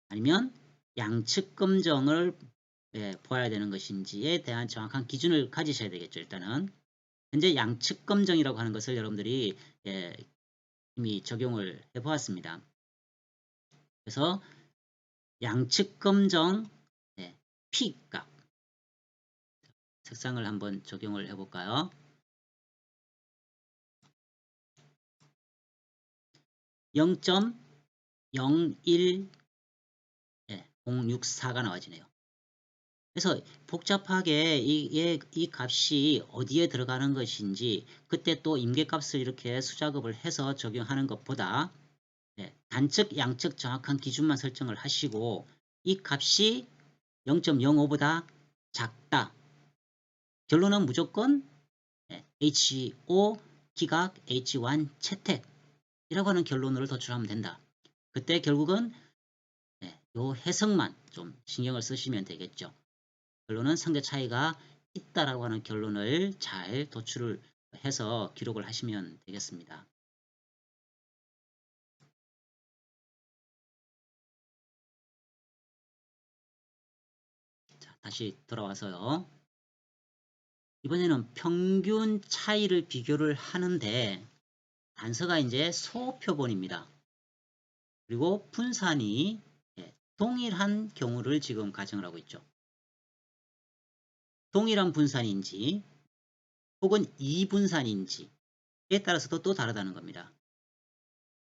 아니면 양측 검정을 보아야 되는 것인지에 대한 정확한 기준을 가지셔야 되겠죠. 일단은 현재 양측 검정이라고 하는 것을 여러분들이 이미 적용을 해보았습니다. 그래서 양측 검정 P값 색상을 한번 적용을 해볼까요? 0.01064가 나와지네요. 그래서 복잡하게 이 값이 어디에 들어가는 것인지 그때 또 임계값을 이렇게 수작업을 해서 적용하는 것보다 단측 양측 정확한 기준만 설정을 하시고 이 값이 0.05보다 작다. 결론은 무조건 HO 기각 H1 채택이라고 하는 결론을 도출하면 된다. 그때 결국은 요 해석만 좀 신경을 쓰시면 되겠죠. 결론은 성격 차이가 있다라고 하는 결론을 잘 도출을 해서 기록을 하시면 되겠습니다. 자, 다시 돌아와서요. 이번에는 평균 차이를 비교를 하는데 단서가 이제 소표본입니다. 그리고 분산이 동일한 경우를 지금 가정을 하고 있죠. 동일한 분산인지 혹은 이분산인지에 따라서도 또 다르다는 겁니다.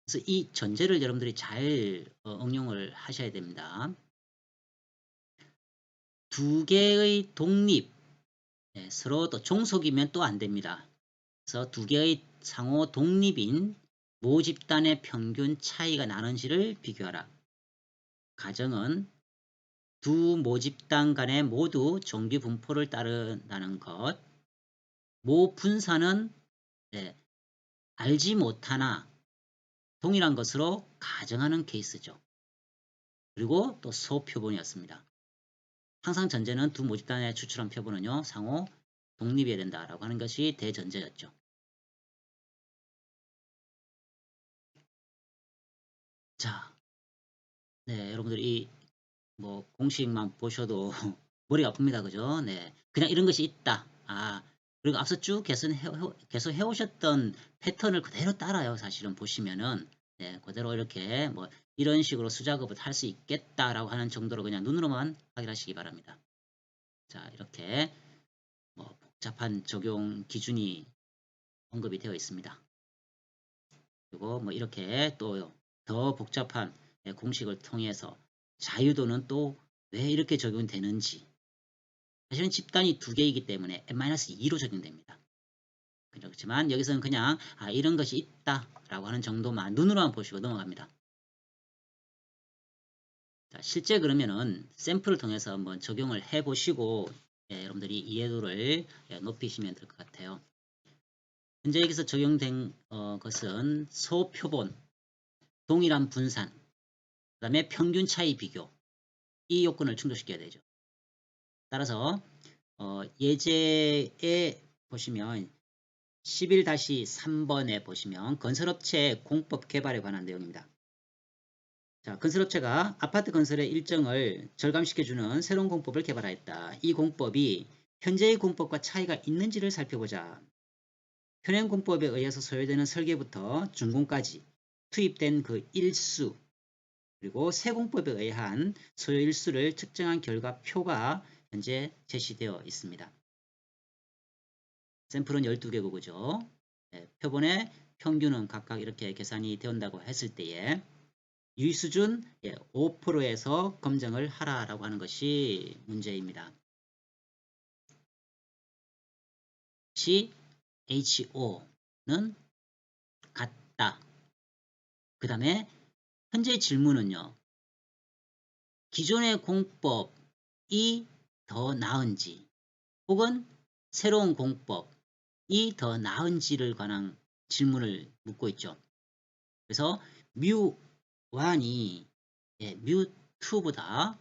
그래서 이 전제를 여러분들이 잘 응용을 하셔야 됩니다. 두 개의 독립, 서로 또 종속이면 또 안 됩니다. 그래서 두 개의 상호 독립인 모집단의 평균 차이가 나는지를 비교하라. 가정은 두 모집단 간에 모두 정규 분포를 따른다는 것. 모 분산은 알지 못하나 동일한 것으로 가정하는 케이스죠. 그리고 또 소표본이었습니다. 항상 전제는 두 모집단에 추출한 표본은요 상호 독립해야 된다라고 하는 것이 대전제였죠. 자, 여러분들이 뭐 공식만 보셔도 머리가 아픕니다, 그죠? 그냥 이런 것이 있다. 그리고 앞서 쭉 계속 해오셨던 패턴을 그대로 따라요. 사실은 보시면은 그대로 이렇게 뭐 이런 식으로 수작업을 할 수 있겠다라고 하는 정도로 그냥 눈으로만 확인하시기 바랍니다. 자, 이렇게 뭐 복잡한 적용 기준이 언급이 되어 있습니다. 그리고 뭐 이렇게 또 더 복잡한 공식을 통해서 자유도는 또 왜 이렇게 적용되는지 사실은 집단이 두 개이기 때문에 n-2로 적용됩니다. 그렇지만 여기서는 그냥 이런 것이 있다라고 하는 정도만 눈으로만 보시고 넘어갑니다. 자, 실제 그러면은 샘플을 통해서 한번 적용을 해보시고 여러분들이 이해도를 높이시면 될 것 같아요. 현재 여기서 적용된 것은 소표본, 동일한 분산, 그 다음에 평균 차이 비교 이 요건을 충족시켜야 되죠. 따라서 예제에 보시면 11-3번에 보시면 건설업체 공법 개발에 관한 내용입니다. 자, 건설업체가 아파트 건설의 일정을 절감시켜주는 새로운 공법을 개발하였다. 이 공법이 현재의 공법과 차이가 있는지를 살펴보자. 현행 공법에 의해서 소요되는 설계부터 준공까지 투입된 그 일수 그리고 새 공법에 의한 소요 일수를 측정한 결과 표가 현재 제시되어 있습니다. 샘플은 12개 구구죠. 표본의 평균은 각각 이렇게 계산이 되온다고 했을 때에 유의수준 5%에서 검증을 하라라고 하는 것이 문제입니다. HO는 같다. 그 다음에 현재 질문은요. 기존의 공법이 더 나은지 혹은 새로운 공법이 더 나은지를 관한 질문을 묻고 있죠. 그래서 뮤1이 뮤2보다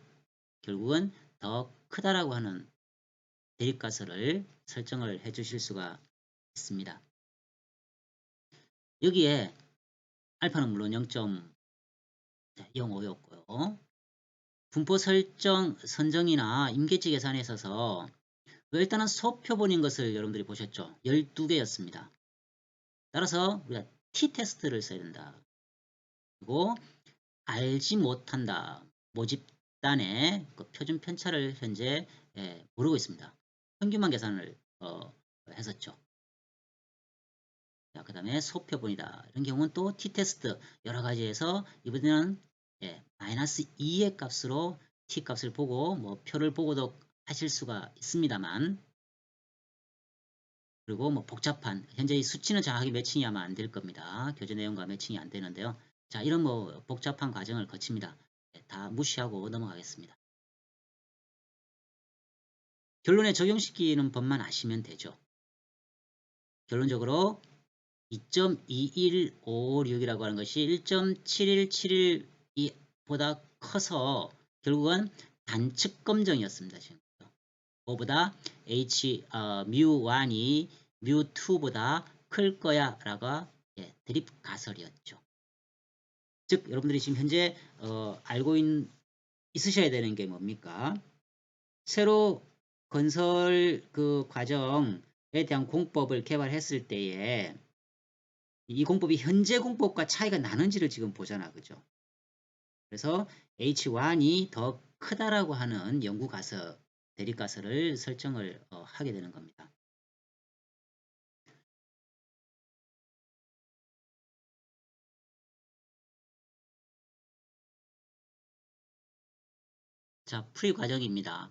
결국은 더 크다라고 하는 대립가설을 설정을 해 주실 수가 있습니다. 여기에 알파는 물론 0.05였고요. 분포 선정이나 임계치 계산에 있어서 일단은 소표본인 것을 여러분들이 보셨죠. 12개였습니다. 따라서 우리가 T테스트를 써야 된다. 그리고 알지 못한다. 모집단의 그 표준 편차를 현재 모르고 있습니다. 평균만 계산을 했었죠. 그 다음에 소표본이다. 이런 경우는 또 T테스트 여러 가지에서 이번에는 마이너스 2의 값으로 T 값을 보고 뭐 표를 보고도 하실 수가 있습니다만 그리고 뭐 복잡한 현재 이 수치는 정확하게 매칭이 아마 안 될 겁니다. 교재 내용과 매칭이 안 되는데요. 자, 이런 뭐 복잡한 과정을 거칩니다. 다 무시하고 넘어가겠습니다. 결론에 적용시키는 법만 아시면 되죠. 결론적으로 2.21556이라고 하는 것이 1.7171보다 커서 결국은 단측 검정이었습니다. 지금. 그보다 뮤1이 뮤2보다 클 거야 라고 드립 가설이었죠. 즉 여러분들이 지금 현재 알고 있으셔야 되는 게 뭡니까? 새로 건설 그 과정에 대한 공법을 개발했을 때에 이 공법이 현재 공법과 차이가 나는지를 지금 보잖아. 그죠? 그래서 H1이 더 크다라고 하는 연구 가설, 대립 가설을 설정을 하게 되는 겁니다. 자, 풀이 과정입니다.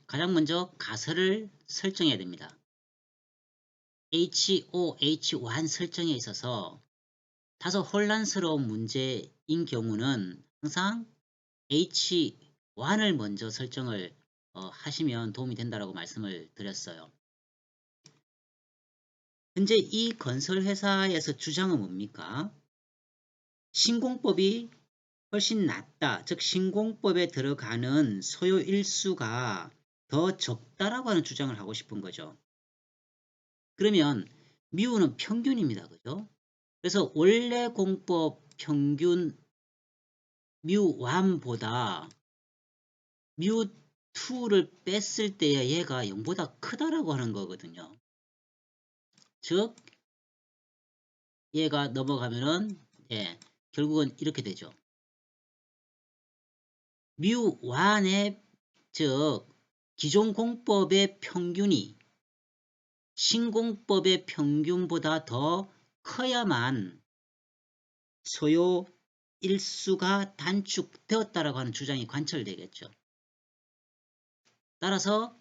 가장 먼저 가설을 설정해야 됩니다. HOH1 설정에 있어서 다소 혼란스러운 문제인 경우는 항상 H1을 먼저 설정을 하시면 도움이 된다고 말씀을 드렸어요. 현재 이 건설회사에서 주장은 뭡니까? 신공법이 훨씬 낫다. 즉 신공법에 들어가는 소요 일수가 더 적다라고 하는 주장을 하고 싶은 거죠. 그러면 뮤는 평균입니다. 그죠? 그래서 원래 공법 평균 뮤1보다 뮤2를 뺐을 때 얘가 0보다 크다라고 하는 거거든요. 즉 얘가 넘어가면은 결국은 이렇게 되죠. 뮤1의 즉 기존 공법의 평균이 신공법의 평균보다 더 커야만 소요 일수가 단축되었다라고 하는 주장이 관철되겠죠. 따라서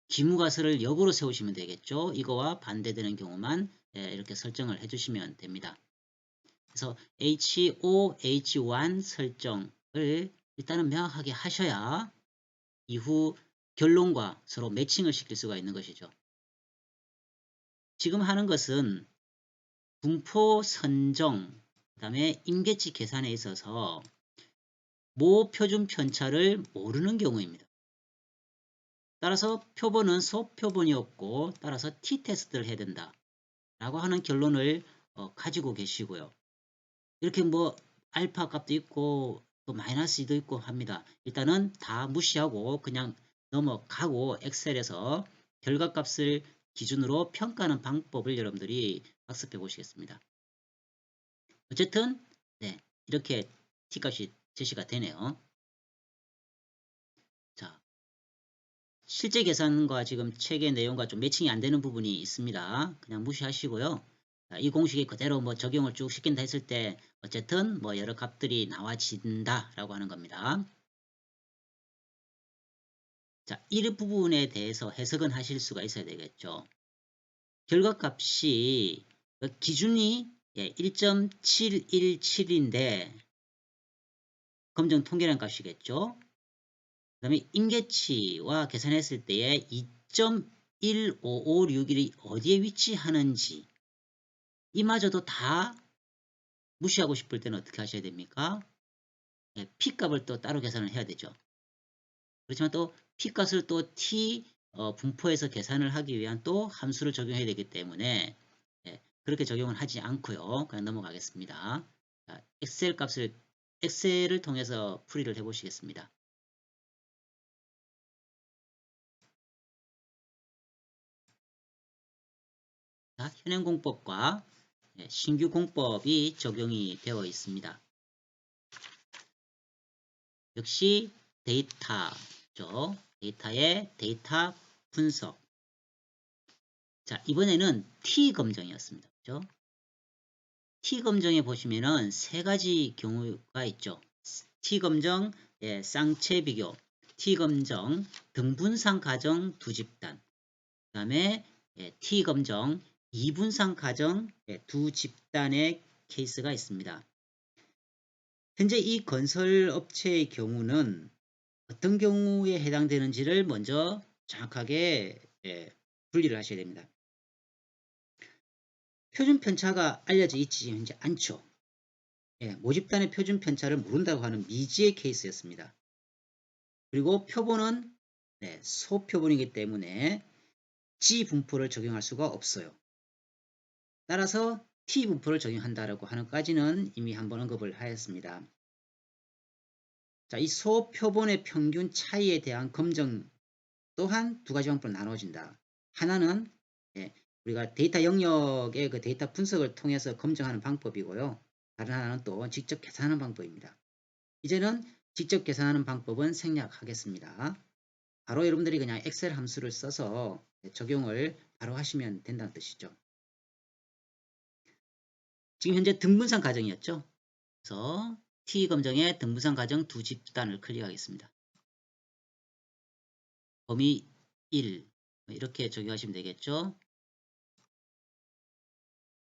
기무가설을 역으로 세우시면 되겠죠. 이거와 반대되는 경우만 이렇게 설정을 해주시면 됩니다. 그래서 HOH1 설정을 일단은 명확하게 하셔야 이후 결론과 서로 매칭을 시킬 수가 있는 것이죠. 지금 하는 것은 분포 선정, 그 다음에 임계치 계산에 있어서 모 표준 편차를 모르는 경우입니다. 따라서 표본은 소표본이었고 따라서 t-테스트를 해야 된다 라고 하는 결론을 가지고 계시고요. 이렇게 뭐 알파 값도 있고 또 마이너스 2도 있고 합니다. 일단은 다 무시하고 그냥 넘어가고 엑셀에서 결과값을 기준으로 평가하는 방법을 여러분들이 학습해 보시겠습니다. 어쨌든 네, 이렇게 t값이 제시가 되네요. 자, 실제 계산과 지금 책의 내용과 좀 매칭이 안 되는 부분이 있습니다. 그냥 무시하시고요. 자, 이 공식이 그대로 뭐 적용을 쭉 시킨다 했을 때 어쨌든 뭐 여러 값들이 나와진다라고 하는 겁니다. 자, 이 부분에 대해서 해석은 하실 수가 있어야 되겠죠. 결과값이 기준이 1.717인데 검정 통계량 값이겠죠. 그 다음에 임계치와 계산했을 때에 2.15561이 어디에 위치하는지 이마저도 다 무시하고 싶을 때는 어떻게 하셔야 됩니까? P값을 또 따로 계산을 해야 되죠. 그렇지만 또 P값을 또 T 분포에서 계산을 하기 위한 또 함수를 적용해야 되기 때문에 그렇게 적용을 하지 않고요. 그냥 넘어가겠습니다. 자, 엑셀을 통해서 풀이를 해보시겠습니다. 자, 현행공법과 신규 공법이 적용이 되어 있습니다. 역시 데이터죠. 데이터의 데이터 분석. 자, 이번에는 T검정이었습니다. 그죠? T검정에 보시면은 세 가지 경우가 있죠. T검정, 쌍체 비교, T검정, 등분상 가정 두 집단, 그 다음에 T검정, 이분상 가정 두 집단의 케이스가 있습니다. 현재 이 건설업체의 경우는 어떤 경우에 해당되는지를 먼저 정확하게 분리를 하셔야 됩니다. 표준 편차가 알려져 있지 현재 않죠. 모집단의 표준 편차를 모른다고 하는 미지의 케이스였습니다. 그리고 표본은 소표본이기 때문에 G 분포를 적용할 수가 없어요. 따라서 T 분포를 적용한다라고 하는 까지는 이미 한번 언급을 하였습니다. 자, 이 소표본의 평균 차이에 대한 검정 또한 두 가지 방법으로 나눠진다. 하나는 우리가 데이터 영역의 그 데이터 분석을 통해서 검증하는 방법이고요. 다른 하나는 또 직접 계산하는 방법입니다. 이제는 직접 계산하는 방법은 생략하겠습니다. 바로 여러분들이 그냥 엑셀 함수를 써서 적용을 바로 하시면 된다는 뜻이죠. 지금 현재 등분상 가정이었죠. 그래서 T검정의 등분상 가정 두 집단을 클릭하겠습니다. 범위 1 이렇게 적용하시면 되겠죠.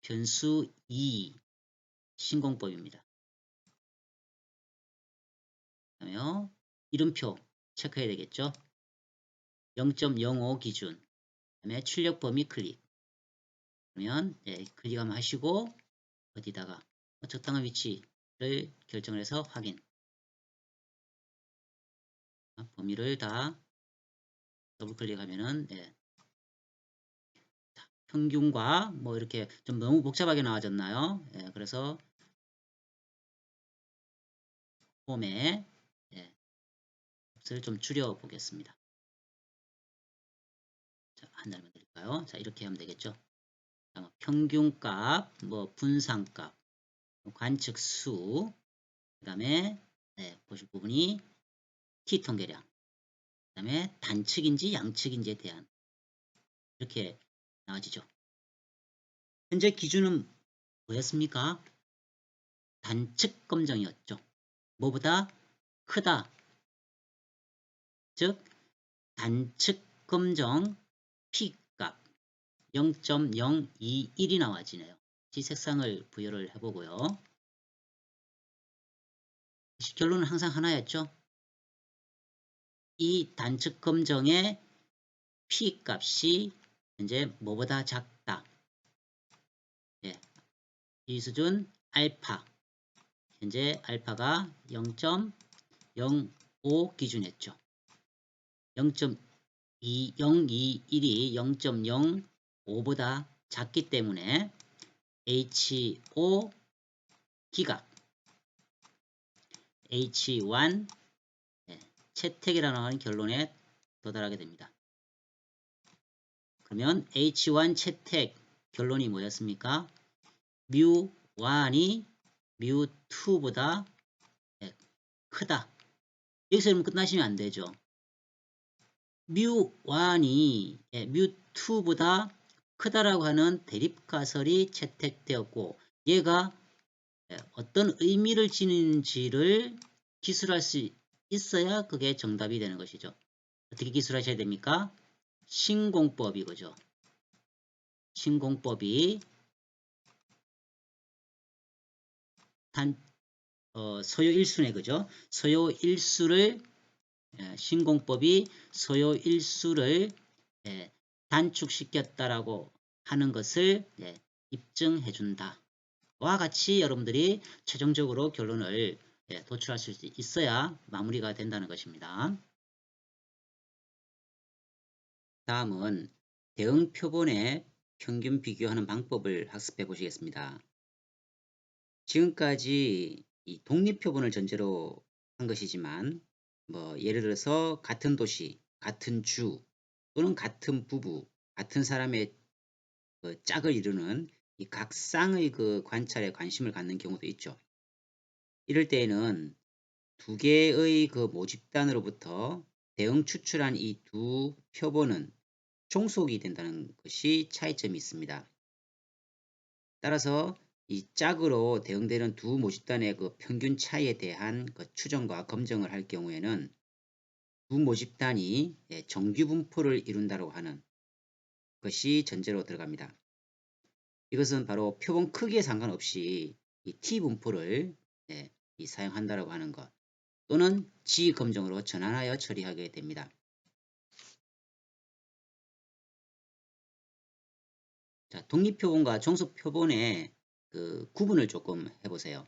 변수 2 신공법입니다. 그다음에 이름표 체크해야 되겠죠. 0.05 기준. 그다음에 출력 범위 클릭. 그러면 클릭 한번 하시고 어디다가 적당한 위치를 결정을 해서 확인. 범위를 다 더블 클릭하면은 평균과 뭐 이렇게 좀 너무 복잡하게 나와졌나요? 그래서 폼에 값을 좀 줄여 보겠습니다. 자, 한 달만 드릴까요? 자, 이렇게 하면 되겠죠. 평균값, 뭐 분산값, 관측수, 그 다음에 보실 부분이 T통계량, 그 다음에 단측인지 양측인지에 대한 이렇게 나와지죠. 현재 기준은 뭐였습니까? 단측 검정이었죠. 뭐보다 크다. 즉 단측 검정 P값 0.021이 나와지네요. 이 색상을 부여를 해보고요. 결론은 항상 하나였죠. 이 단측 검정의 P값이 현재 뭐보다 작다. 이 수준 알파. 현재 알파가 0.05 기준이었죠. 021이 0.05보다 작기 때문에 HO 기각 H1 채택이라는 결론에 도달하게 됩니다. 그러면 H1 채택 결론이 뭐였습니까? 뮤1이 뮤2보다 크다. 여기서 끝나시면 안 되죠. 뮤1이 뮤2보다 크다라고 하는 대립가설이 채택되었고 얘가 어떤 의미를 지니는지를 기술할 수 있어야 그게 정답이 되는 것이죠. 어떻게 기술하셔야 됩니까? 신공법이 그죠. 신공법이 소요일수네 그죠. 소요일수를 신공법이 소요일수를 단축시켰다라고 하는 것을 입증해 준다. 와 같이 여러분들이 최종적으로 결론을 도출할 수 있어야 마무리가 된다는 것입니다. 다음은 대응 표본의 평균 비교하는 방법을 학습해 보시겠습니다. 지금까지 이 독립 표본을 전제로 한 것이지만 뭐 예를 들어서 같은 도시, 같은 주 또는 같은 부부, 같은 사람의 그 짝을 이루는 이 각 쌍의 그 관찰에 관심을 갖는 경우도 있죠. 이럴 때에는 두 개의 그 모집단으로부터 대응 추출한 이 두 표본은 종속이 된다는 것이 차이점이 있습니다. 따라서 이 짝으로 대응되는 두 모집단의 그 평균 차이에 대한 그 추정과 검증을 할 경우에는 두 모집단이 정규 분포를 이룬다고 하는 것이 전제로 들어갑니다. 이것은 바로 표본 크기에 상관없이 이 T 분포를 사용한다고 하는 것 또는 G 검증으로 전환하여 처리하게 됩니다. 자, 독립표본과 종속표본의 그 구분을 조금 해보세요.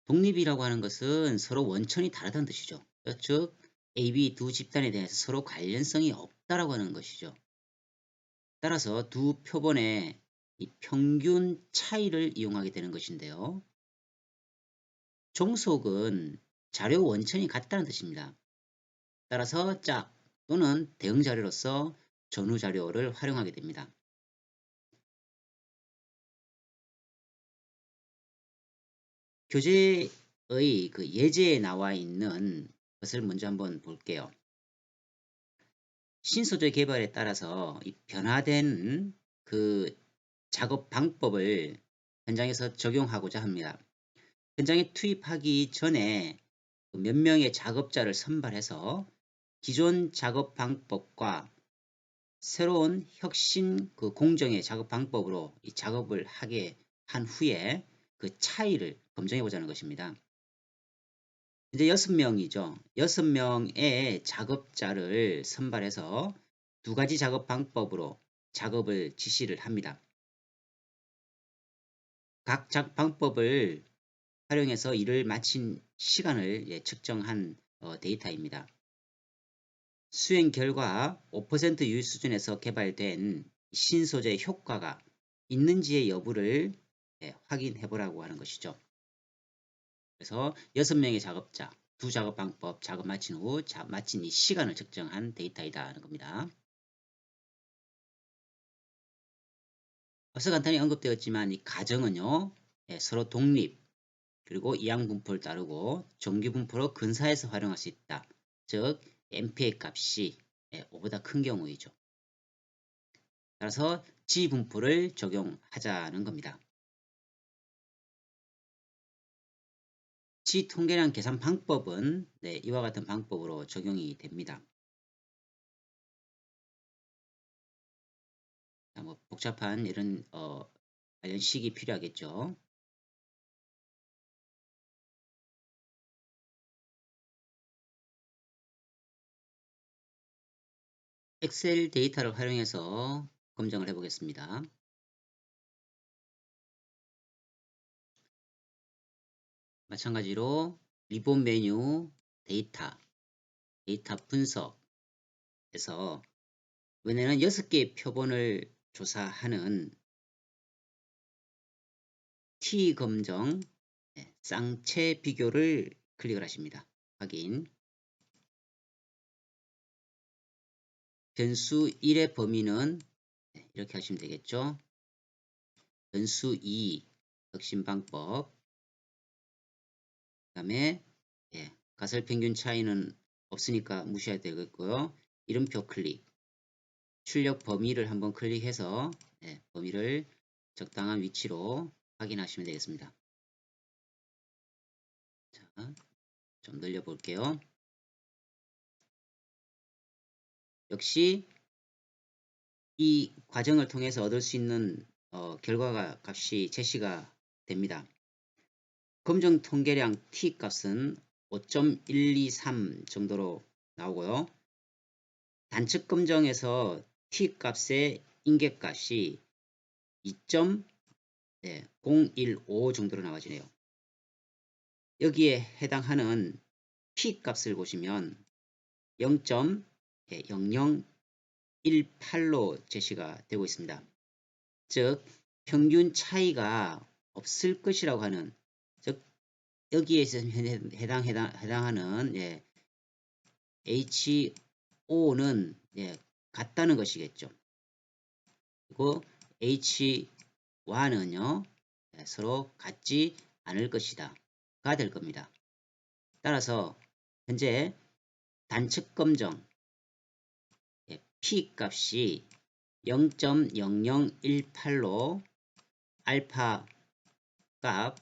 독립이라고 하는 것은 서로 원천이 다르다는 뜻이죠. 즉 AB 두 집단에 대해서 서로 관련성이 없다라고 하는 것이죠. 따라서 두 표본의 이 평균 차이를 이용하게 되는 것인데요. 종속은 자료 원천이 같다는 뜻입니다. 따라서 짝 또는 대응 자료로서 전후 자료를 활용하게 됩니다. 교재의 그 예제에 나와 있는 것을 먼저 한번 볼게요. 신소재 개발에 따라서 이 변화된 그 작업 방법을 현장에서 적용하고자 합니다. 현장에 투입하기 전에 몇 명의 작업자를 선발해서 기존 작업 방법과 새로운 혁신 그 공정의 작업 방법으로 이 작업을 하게 한 후에 그 차이를 검증해 보자는 것입니다. 이제 6명이죠. 6명의 작업자를 선발해서 두 가지 작업 방법으로 작업을 지시를 합니다. 각 작업 방법을 활용해서 일을 마친 시간을 측정한 데이터입니다. 수행 결과 5% 유효 수준에서 개발된 신소재 효과가 있는지의 여부를 확인해 보라고 하는 것이죠. 그래서 6명의 작업자, 두 작업 방법 작업 마친 후 마친 이 시간을 측정한 데이터이다 하는 겁니다. 앞서 간단히 언급되었지만 이 가정은요 서로 독립 그리고 이항 분포를 따르고 정규 분포로 근사해서 활용할 수 있다. 즉 MP의 값이 5보다 큰 경우이죠. 따라서 G 분포를 적용하자는 겁니다. G 통계량 계산 방법은 이와 같은 방법으로 적용이 됩니다. 뭐 복잡한 이런 관련 식이 필요하겠죠. 엑셀 데이터를 활용해서 검증을 해보겠습니다. 마찬가지로 리본 메뉴 데이터 분석 왜냐면 6개의 표본을 조사하는 T검정 쌍체 비교를 클릭을 하십니다. 확인. 변수 1의 범위는 이렇게 하시면 되겠죠. 변수 2 혁신 방법. 그 다음에 가설평균 차이는 없으니까 무시해야 되겠고요. 이름표 클릭. 출력 범위를 한번 클릭해서 범위를 적당한 위치로 확인하시면 되겠습니다. 자, 좀 늘려볼게요. 역시 이 과정을 통해서 얻을 수 있는 결과가 값이 제시가 됩니다. 검정 통계량 T 값은 5.123 정도로 나오고요. 단측 검정에서 T 값의 인계값이 2.015 정도로 나와지네요. 여기에 해당하는 P 값을 보시면 0.0018로 제시가 되고 있습니다. 즉 평균 차이가 없을 것이라고 하는, 즉 여기에 해당하는 HO는 같다는 것이겠죠. 그리고 H1은요 서로 같지 않을 것이다 가 될 겁니다. 따라서 현재 단측 검정 P 값이 0.0018로 알파 값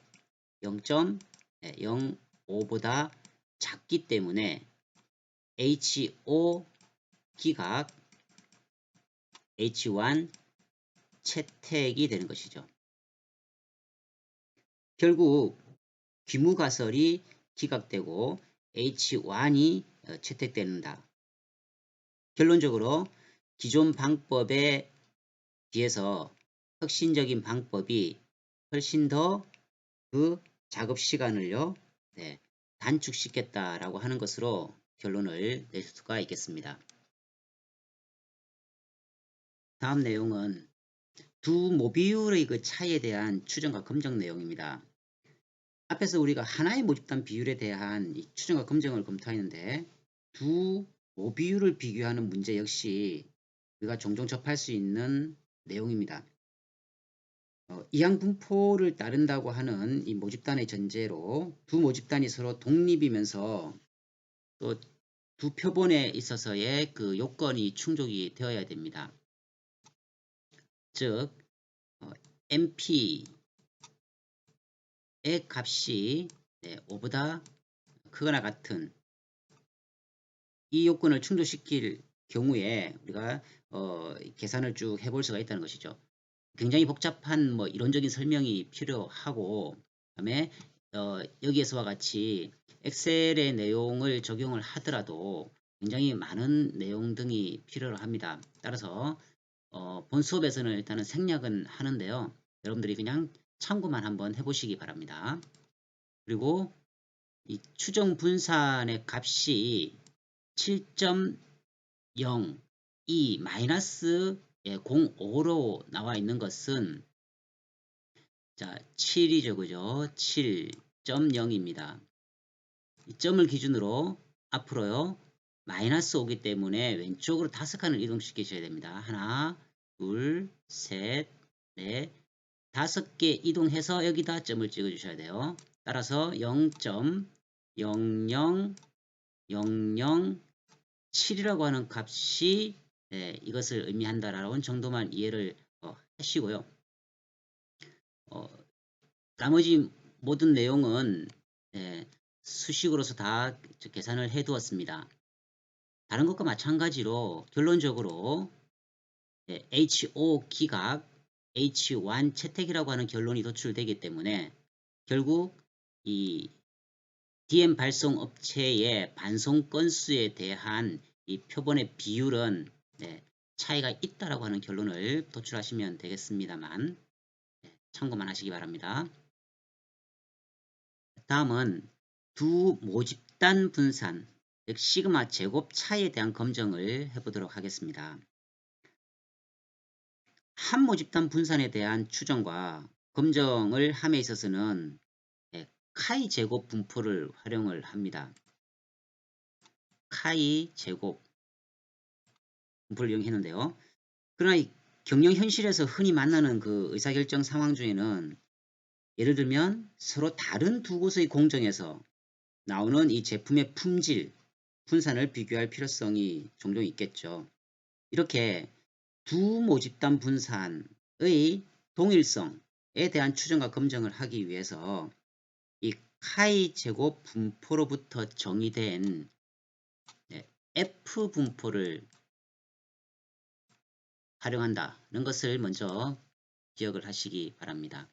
0.05보다 작기 때문에 HO 기각 H1 채택이 되는 것이죠. 결국 귀무가설이 기각되고 H1이 채택된다. 결론적으로 기존 방법에 비해서 혁신적인 방법이 훨씬 더 그 작업 시간을요 단축시켰다라고 하는 것으로 결론을 낼 수가 있겠습니다. 다음 내용은 두 모비율의 그 차이에 대한 추정과 검증 내용입니다. 앞에서 우리가 하나의 모집단 비율에 대한 이 추정과 검증을 검토했는데 두 모비율을 비교하는 문제 역시 우리가 종종 접할 수 있는 내용입니다. 이항분포를 따른다고 하는 이 모집단의 전제로 두 모집단이 서로 독립이면서 또 두 표본에 있어서의 그 요건이 충족이 되어야 됩니다. 즉 MP의 값이 5보다 크거나 같은 이 요건을 충족시킬 경우에 우리가 계산을 쭉 해볼 수가 있다는 것이죠. 굉장히 복잡한 이론적인 설명이 필요하고, 그다음에 여기에서와 같이 엑셀의 내용을 적용을 하더라도 굉장히 많은 내용 등이 필요로 합니다. 따라서 본 수업에서는 일단은 생략은 하는데요. 여러분들이 그냥 참고만 한번 해보시기 바랍니다. 그리고 이 추정 분산의 값이 7.02 마이너스 05로 나와 있는 것은 자 7이죠, 그죠? 7.0입니다. 이 점을 기준으로 앞으로요 마이너스 오기 때문에 왼쪽으로 5칸을 이동시키셔야 됩니다. 하나, 둘, 셋, 넷, 5개 이동해서 여기다 점을 찍어 주셔야 돼요. 따라서 0.00007이라고 하는 값이 이것을 의미한다라는 정도만 이해를 하시고요. 나머지 모든 내용은 수식으로서 다 계산을 해 두었습니다. 다른 것과 마찬가지로 결론적으로 HO 기각 H1 채택이라고 하는 결론이 도출되기 때문에 결국 이 DM 발송 업체의 반송 건수에 대한 이 표본의 비율은 차이가 있다라고 하는 결론을 도출하시면 되겠습니다만 참고만 하시기 바랍니다. 다음은 두 모집단 분산, 즉 시그마 제곱 차이에 대한 검증을 해보도록 하겠습니다. 한 모집단 분산에 대한 추정과 검증을 함에 있어서는 카이 제곱 분포를 활용을 합니다. 카이 제곱 분포를 이용했는데요. 그러나 이 경영 현실에서 흔히 만나는 그 의사결정 상황 중에는 예를 들면 서로 다른 두 곳의 공정에서 나오는 이 제품의 품질, 분산을 비교할 필요성이 종종 있겠죠. 이렇게 두 모집단 분산의 동일성에 대한 추정과 검증을 하기 위해서 이 카이 제곱 분포로부터 정의된 F 분포를 활용한다는 것을 먼저 기억을 하시기 바랍니다.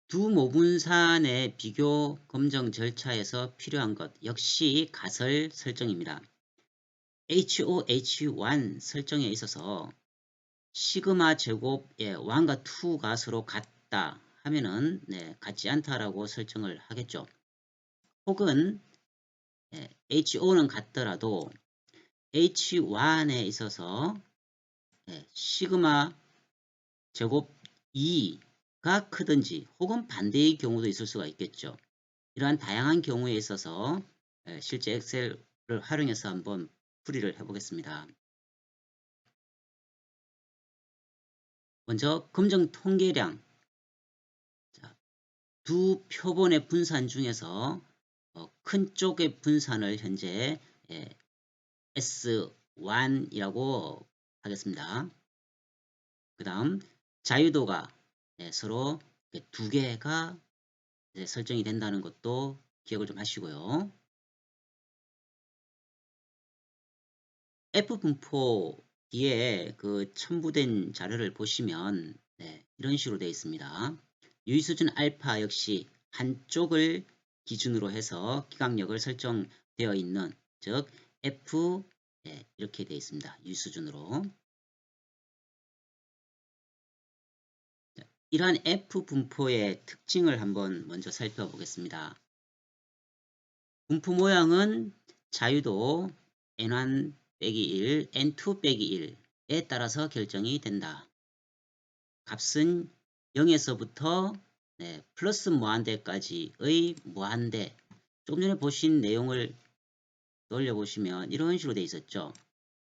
두 모분산의 비교 검증 절차에서 필요한 것 역시 가설 설정입니다. HOH1 설정에 있어서 시그마 제곱의 1과 2가 서로 같다 하면은 같지 않다라고 설정을 하겠죠. 혹은 HO는 같더라도 H1에 있어서 시그마 제곱 2가 크든지 혹은 반대의 경우도 있을 수가 있겠죠. 이러한 다양한 경우에 있어서 실제 엑셀을 활용해서 한번 풀이를 해보겠습니다. 먼저 검증 통계량, 두 표본의 분산 중에서 큰 쪽의 분산을 현재 S1이라고 하겠습니다. 그 다음 자유도가 서로 두 개가 설정이 된다는 것도 기억을 좀 하시고요. F분포 뒤에 그 첨부된 자료를 보시면 이런 식으로 되어 있습니다. 유의수준 알파 역시 한쪽을 기준으로 해서 기강력을 설정되어 있는 즉 F 이렇게 되어 있습니다. 유의수준으로. 이러한 F분포의 특징을 한번 먼저 살펴보겠습니다. 분포 모양은 자유도 N1 빼기 1, N2 빼기 1에 따라서 결정이 된다. 값은 0에서부터 플러스 무한대까지의 무한대. 조금 전에 보신 내용을 돌려보시면 이런 식으로 되어 있었죠.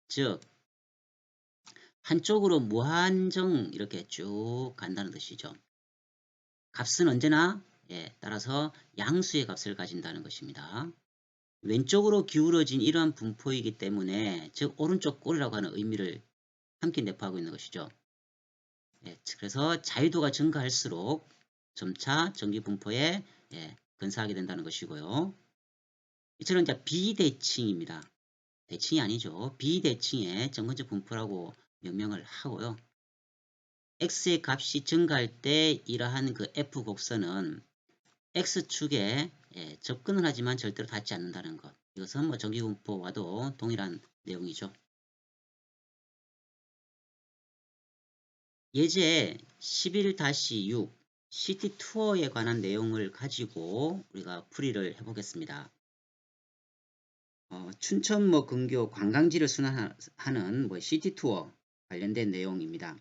즉 한쪽으로 무한정 이렇게 쭉 간다는 뜻이죠. 값은 언제나 따라서 양수의 값을 가진다는 것입니다. 왼쪽으로 기울어진 이러한 분포이기 때문에 즉 오른쪽 꼬리라고 하는 의미를 함께 내포하고 있는 것이죠. 그래서 자유도가 증가할수록 점차 정기 분포에 근사하게 된다는 것이고요. 이처럼 이제 비대칭입니다. 대칭이 아니죠. 비대칭의 정근적 분포라고 명명을 하고요. x의 값이 증가할 때 이러한 그 f 곡선은 x축에 접근을 하지만 절대로 닿지 않는다는 것. 이것은 뭐 정기분포와도 동일한 내용이죠. 예제 11-6 시티 투어에 관한 내용을 가지고 우리가 풀이를 해보겠습니다. 춘천 근교 관광지를 순환하는 시티 투어 관련된 내용입니다.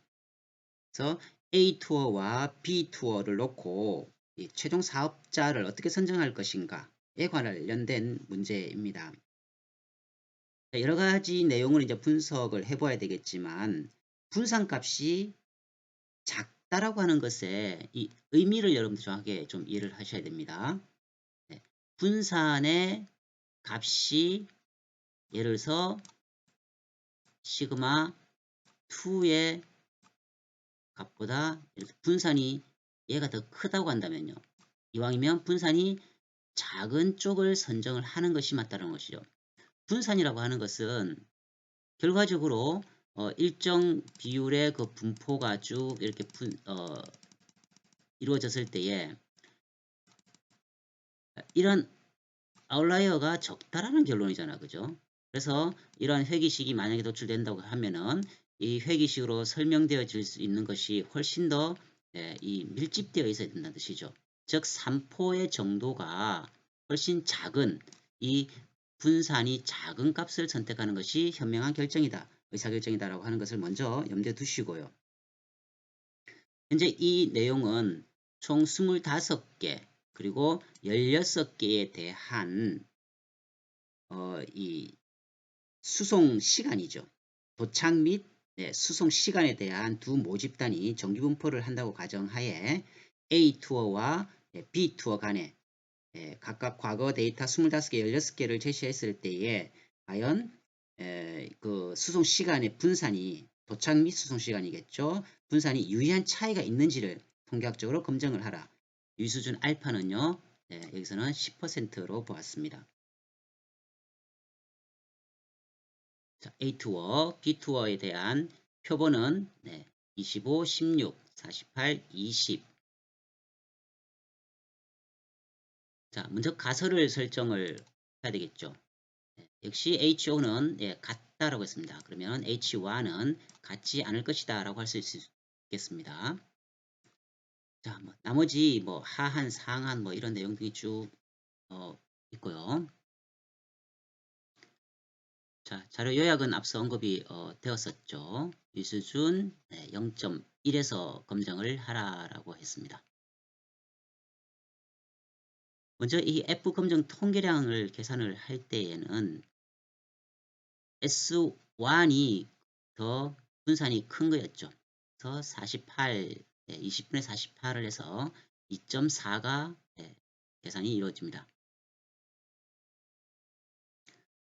그래서 A 투어와 B 투어를 놓고 이 최종 사업자를 어떻게 선정할 것인가에 관련된 문제입니다. 여러 가지 내용을 이제 분석을 해봐야 되겠지만 분산값이 작다라고 하는 것의 이 의미를 여러분들 정확하게 좀 이해를 하셔야 됩니다. 분산의 값이 예를 들어서 시그마 2의 값보다 분산이 얘가 더 크다고 한다면요. 이왕이면 분산이 작은 쪽을 선정을 하는 것이 맞다는 것이죠. 분산이라고 하는 것은 결과적으로 일정 비율의 그 분포가 쭉 이렇게 이루어졌을 때에 이런 아웃라이어가 적다라는 결론이잖아. 그죠? 그래서 이러한 회기식이 만약에 도출된다고 하면은 이 회기식으로 설명되어질 수 있는 것이 훨씬 더 이 밀집되어 있어야 된다는 뜻이죠. 즉 3포의 정도가 훨씬 작은 이 분산이 작은 값을 선택하는 것이 현명한 결정이다. 의사결정이다라고 하는 것을 먼저 염두에 두시고요. 현재 이 내용은 총 25개 그리고 16개에 대한 이 수송 시간이죠. 도착 및 수송 시간에 대한 두 모집단이 정기분포를 한다고 가정하에 A 투어와 B 투어 간에 각각 과거 데이터 25개, 16개를 제시했을 때에 과연 그 수송 시간의 분산이 도착 및 수송 시간이겠죠. 분산이 유의한 차이가 있는지를 통계학적으로 검증을 하라. 유수준 알파는요. 여기서는 10%로 보았습니다. 자, A투어, B투어에 대한 표본은 25, 16, 48, 20. 자, 먼저 가설을 설정을 해야 되겠죠. 역시 HO는 같다라고 했습니다. 그러면 H와는 같지 않을 것이다 라고 할 수 있겠습니다. 자, 나머지 하한, 상한 이런 내용들이 쭉 있고요. 자, 자료 요약은 앞서 언급이 되었었죠. 유수준 0.1에서 검증을 하라라고 했습니다. 먼저 이 F 검증 통계량을 계산을 할 때에는 S1이 더 분산이 큰 거였죠. 그래서 48, 20분의 48을 해서 2.4가 계산이 이루어집니다.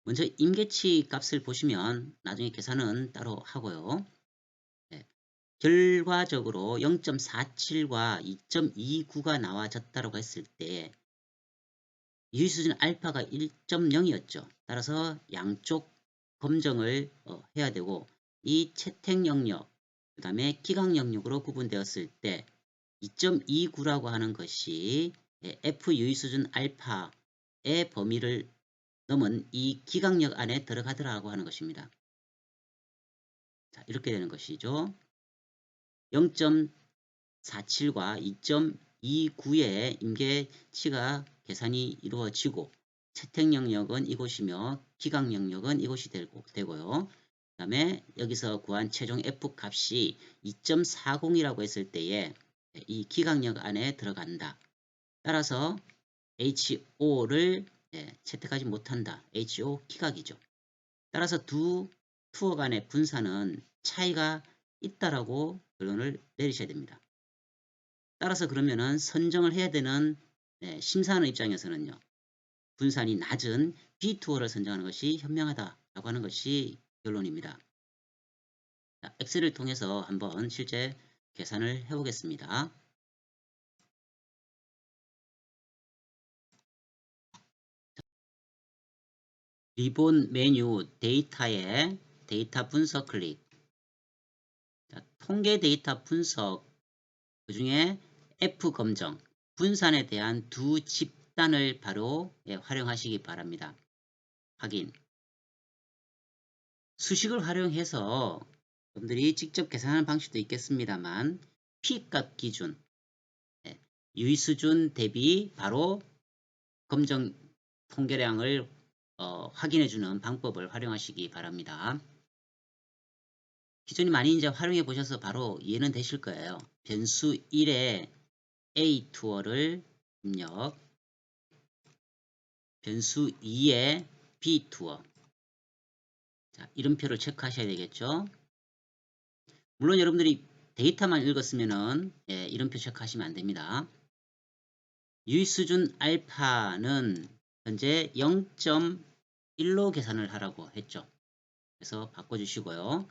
먼저 임계치 값을 보시면 나중에 계산은 따로 하고요. 결과적으로 0.47과 2.29가 나와졌다고 했을 때 유의수준 알파가 1.0이었죠. 따라서 양쪽 검증을 해야 되고 이 채택 영역, 그 다음에 기각 영역으로 구분되었을 때 2.29라고 하는 것이 F 유의수준 알파의 범위를 넘은 이 기각역 안에 들어가더라고 하는 것입니다. 자, 이렇게 되는 것이죠. 0.47과 2.29의 임계치가 계산이 이루어지고 채택 영역은 이곳이며 기각 영역은 이곳이 되고요. 그 다음에 여기서 구한 최종 F 값이 2.40이라고 했을 때에 이 기각역 안에 들어간다. 따라서 HO를 채택하지 못한다. HO 기각이죠. 따라서 두 투어 간의 분산은 차이가 있다라고 결론을 내리셔야 됩니다. 따라서 그러면은 선정을 해야 되는 심사하는 입장에서는요. 분산이 낮은 B투어를 선정하는 것이 현명하다라고 하는 것이 결론입니다. 자, 엑셀을 통해서 한번 실제 계산을 해보겠습니다. 리본 메뉴 데이터에 데이터 분석 클릭. 자, 통계 데이터 분석 그 중에 F 검정 분산에 대한 두 집단을 바로 활용하시기 바랍니다. 확인. 수식을 활용해서 여러분들이 직접 계산하는 방식도 있겠습니다만 P값 기준 유의수준 대비 바로 검정 통계량을 확인해주는 방법을 활용하시기 바랍니다. 기존에 많이 이제 활용해 보셔서 바로 이해는 되실 거예요. 변수 1에 A 투어를 입력, 변수 2에 B 투어. 자, 이름표를 체크하셔야 되겠죠. 물론 여러분들이 데이터만 읽었으면은 이름표 체크하시면 안 됩니다. 유의수준 알파는 현재 0.1로 계산을 하라고 했죠. 그래서 바꿔주시고요.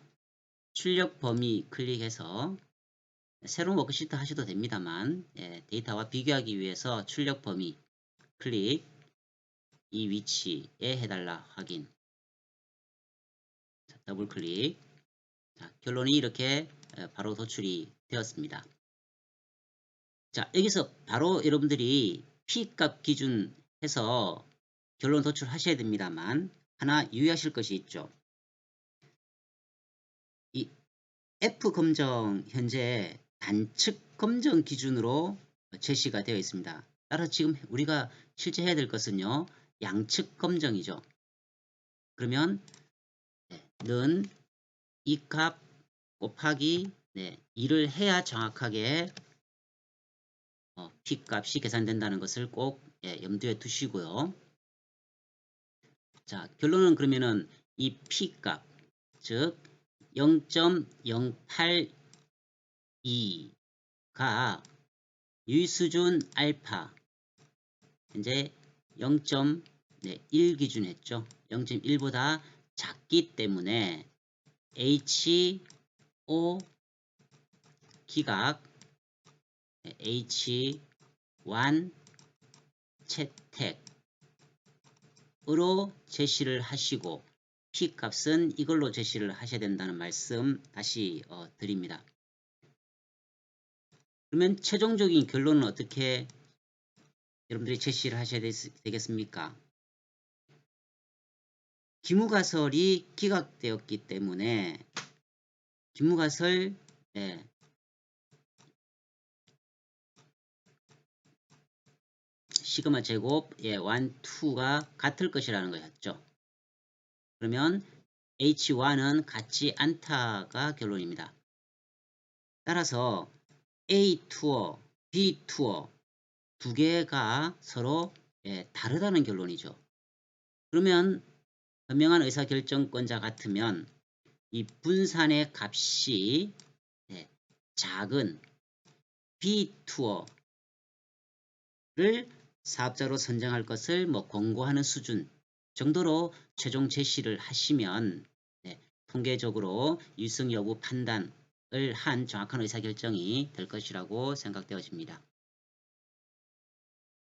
출력 범위 클릭해서 새로운 워크시트 하셔도 됩니다만 데이터와 비교하기 위해서 출력 범위 클릭, 이 위치에 해달라 확인. 자, 더블 클릭. 자, 결론이 이렇게 바로 도출이 되었습니다. 자, 여기서 바로 여러분들이 P값 기준 해서 결론 도출하셔야 됩니다만 하나 유의하실 것이 있죠. 이 F 검정 현재 단측 검정 기준으로 제시가 되어 있습니다. 따라서 지금 우리가 실제 해야 될 것은요. 양측 검정이죠. 그러면 는 이 값 곱하기 2를 해야 정확하게 P값이 계산된다는 것을 꼭 염두에 두시고요. 자, 결론은 그러면은 이 P값, 즉 0.082가 유의수준 알파, 이제 0.1 기준 했죠. 0.1보다 작기 때문에 HO 기각 H1 채택으로 제시를 하시고 P값은 이걸로 제시를 하셔야 된다는 말씀 다시 드립니다. 그러면 최종적인 결론은 어떻게 여러분들이 제시를 하셔야 되겠습니까? 기무가설이 기각되었기 때문에 기무가설 시그마 제곱 1, 2가 같을 것이라는 것이었죠. 그러면 H1은 같지 않다가 결론입니다. 따라서 A 투어, B 투어 두 개가 서로 다르다는 결론이죠. 그러면 현명한 의사결정권자 같으면 이 분산의 값이 작은 B 투어를 사업자로 선정할 것을 권고하는 수준 정도로 최종 제시를 하시면 통계적으로 유승 여부 판단을 한 정확한 의사결정이 될 것이라고 생각되어집니다.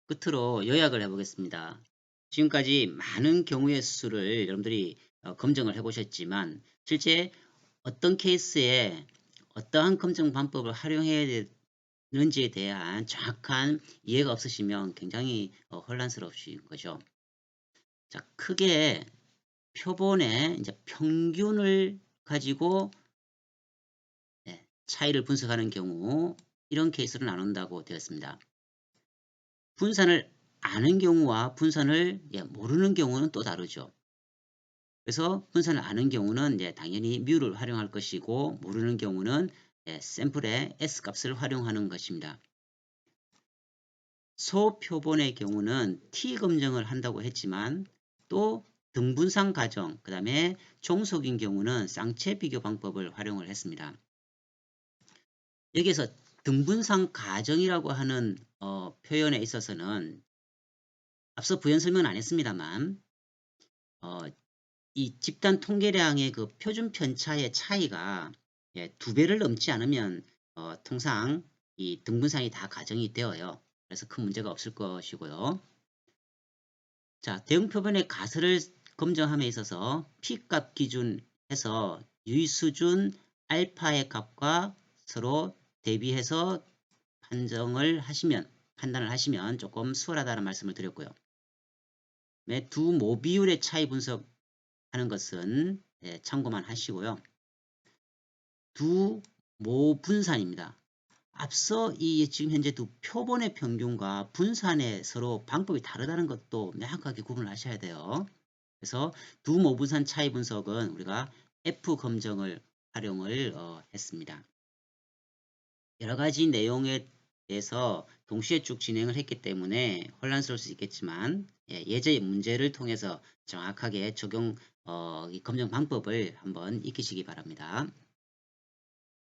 끝으로 요약을 해보겠습니다. 지금까지 많은 경우의 수를 여러분들이 검증을 해보셨지만 실제 어떤 케이스에 어떠한 검증 방법을 활용해야 되는지에 대한 정확한 이해가 없으시면 굉장히 혼란스러우신 거죠. 자, 크게 표본의 이제 평균을 가지고 차이를 분석하는 경우 이런 케이스로 나눈다고 되었습니다. 분산을 아는 경우와 분산을 모르는 경우는 또 다르죠. 그래서 분산을 아는 경우는 당연히 뮤를 활용할 것이고 모르는 경우는 샘플의 S값을 활용하는 것입니다. 소표본의 경우는 T 검증을 한다고 했지만 또 등분산 가정, 그 다음에 종속인 경우는 쌍체 비교 방법을 활용을 했습니다. 여기에서 등분산 가정이라고 하는 표현에 있어서는 앞서 부연 설명은 안 했습니다만 이 집단 통계량의 그 표준 편차의 차이가 2배를 넘지 않으면 통상 이 등분산이 다 가정이 되어요. 그래서 큰 문제가 없을 것이고요. 자, 대응 표본의 가설을 검증함에 있어서 P값 기준해서 유의수준 알파의 값과 서로 대비해서 판단을 하시면 조금 수월하다는 말씀을 드렸고요. 두 모비율의 차이 분석하는 것은 참고만 하시고요. 두 모분산입니다. 앞서 이 지금 현재 두 표본의 평균과 분산의 서로 방법이 다르다는 것도 명확하게 구분을 하셔야 돼요. 그래서 두 모분산 차이 분석은 우리가 F 검정을 활용을 했습니다. 여러 가지 내용에 대해서 동시에 쭉 진행을 했기 때문에 혼란스러울 수 있겠지만 예제 문제를 통해서 정확하게 적용 이 검정 방법을 한번 익히시기 바랍니다.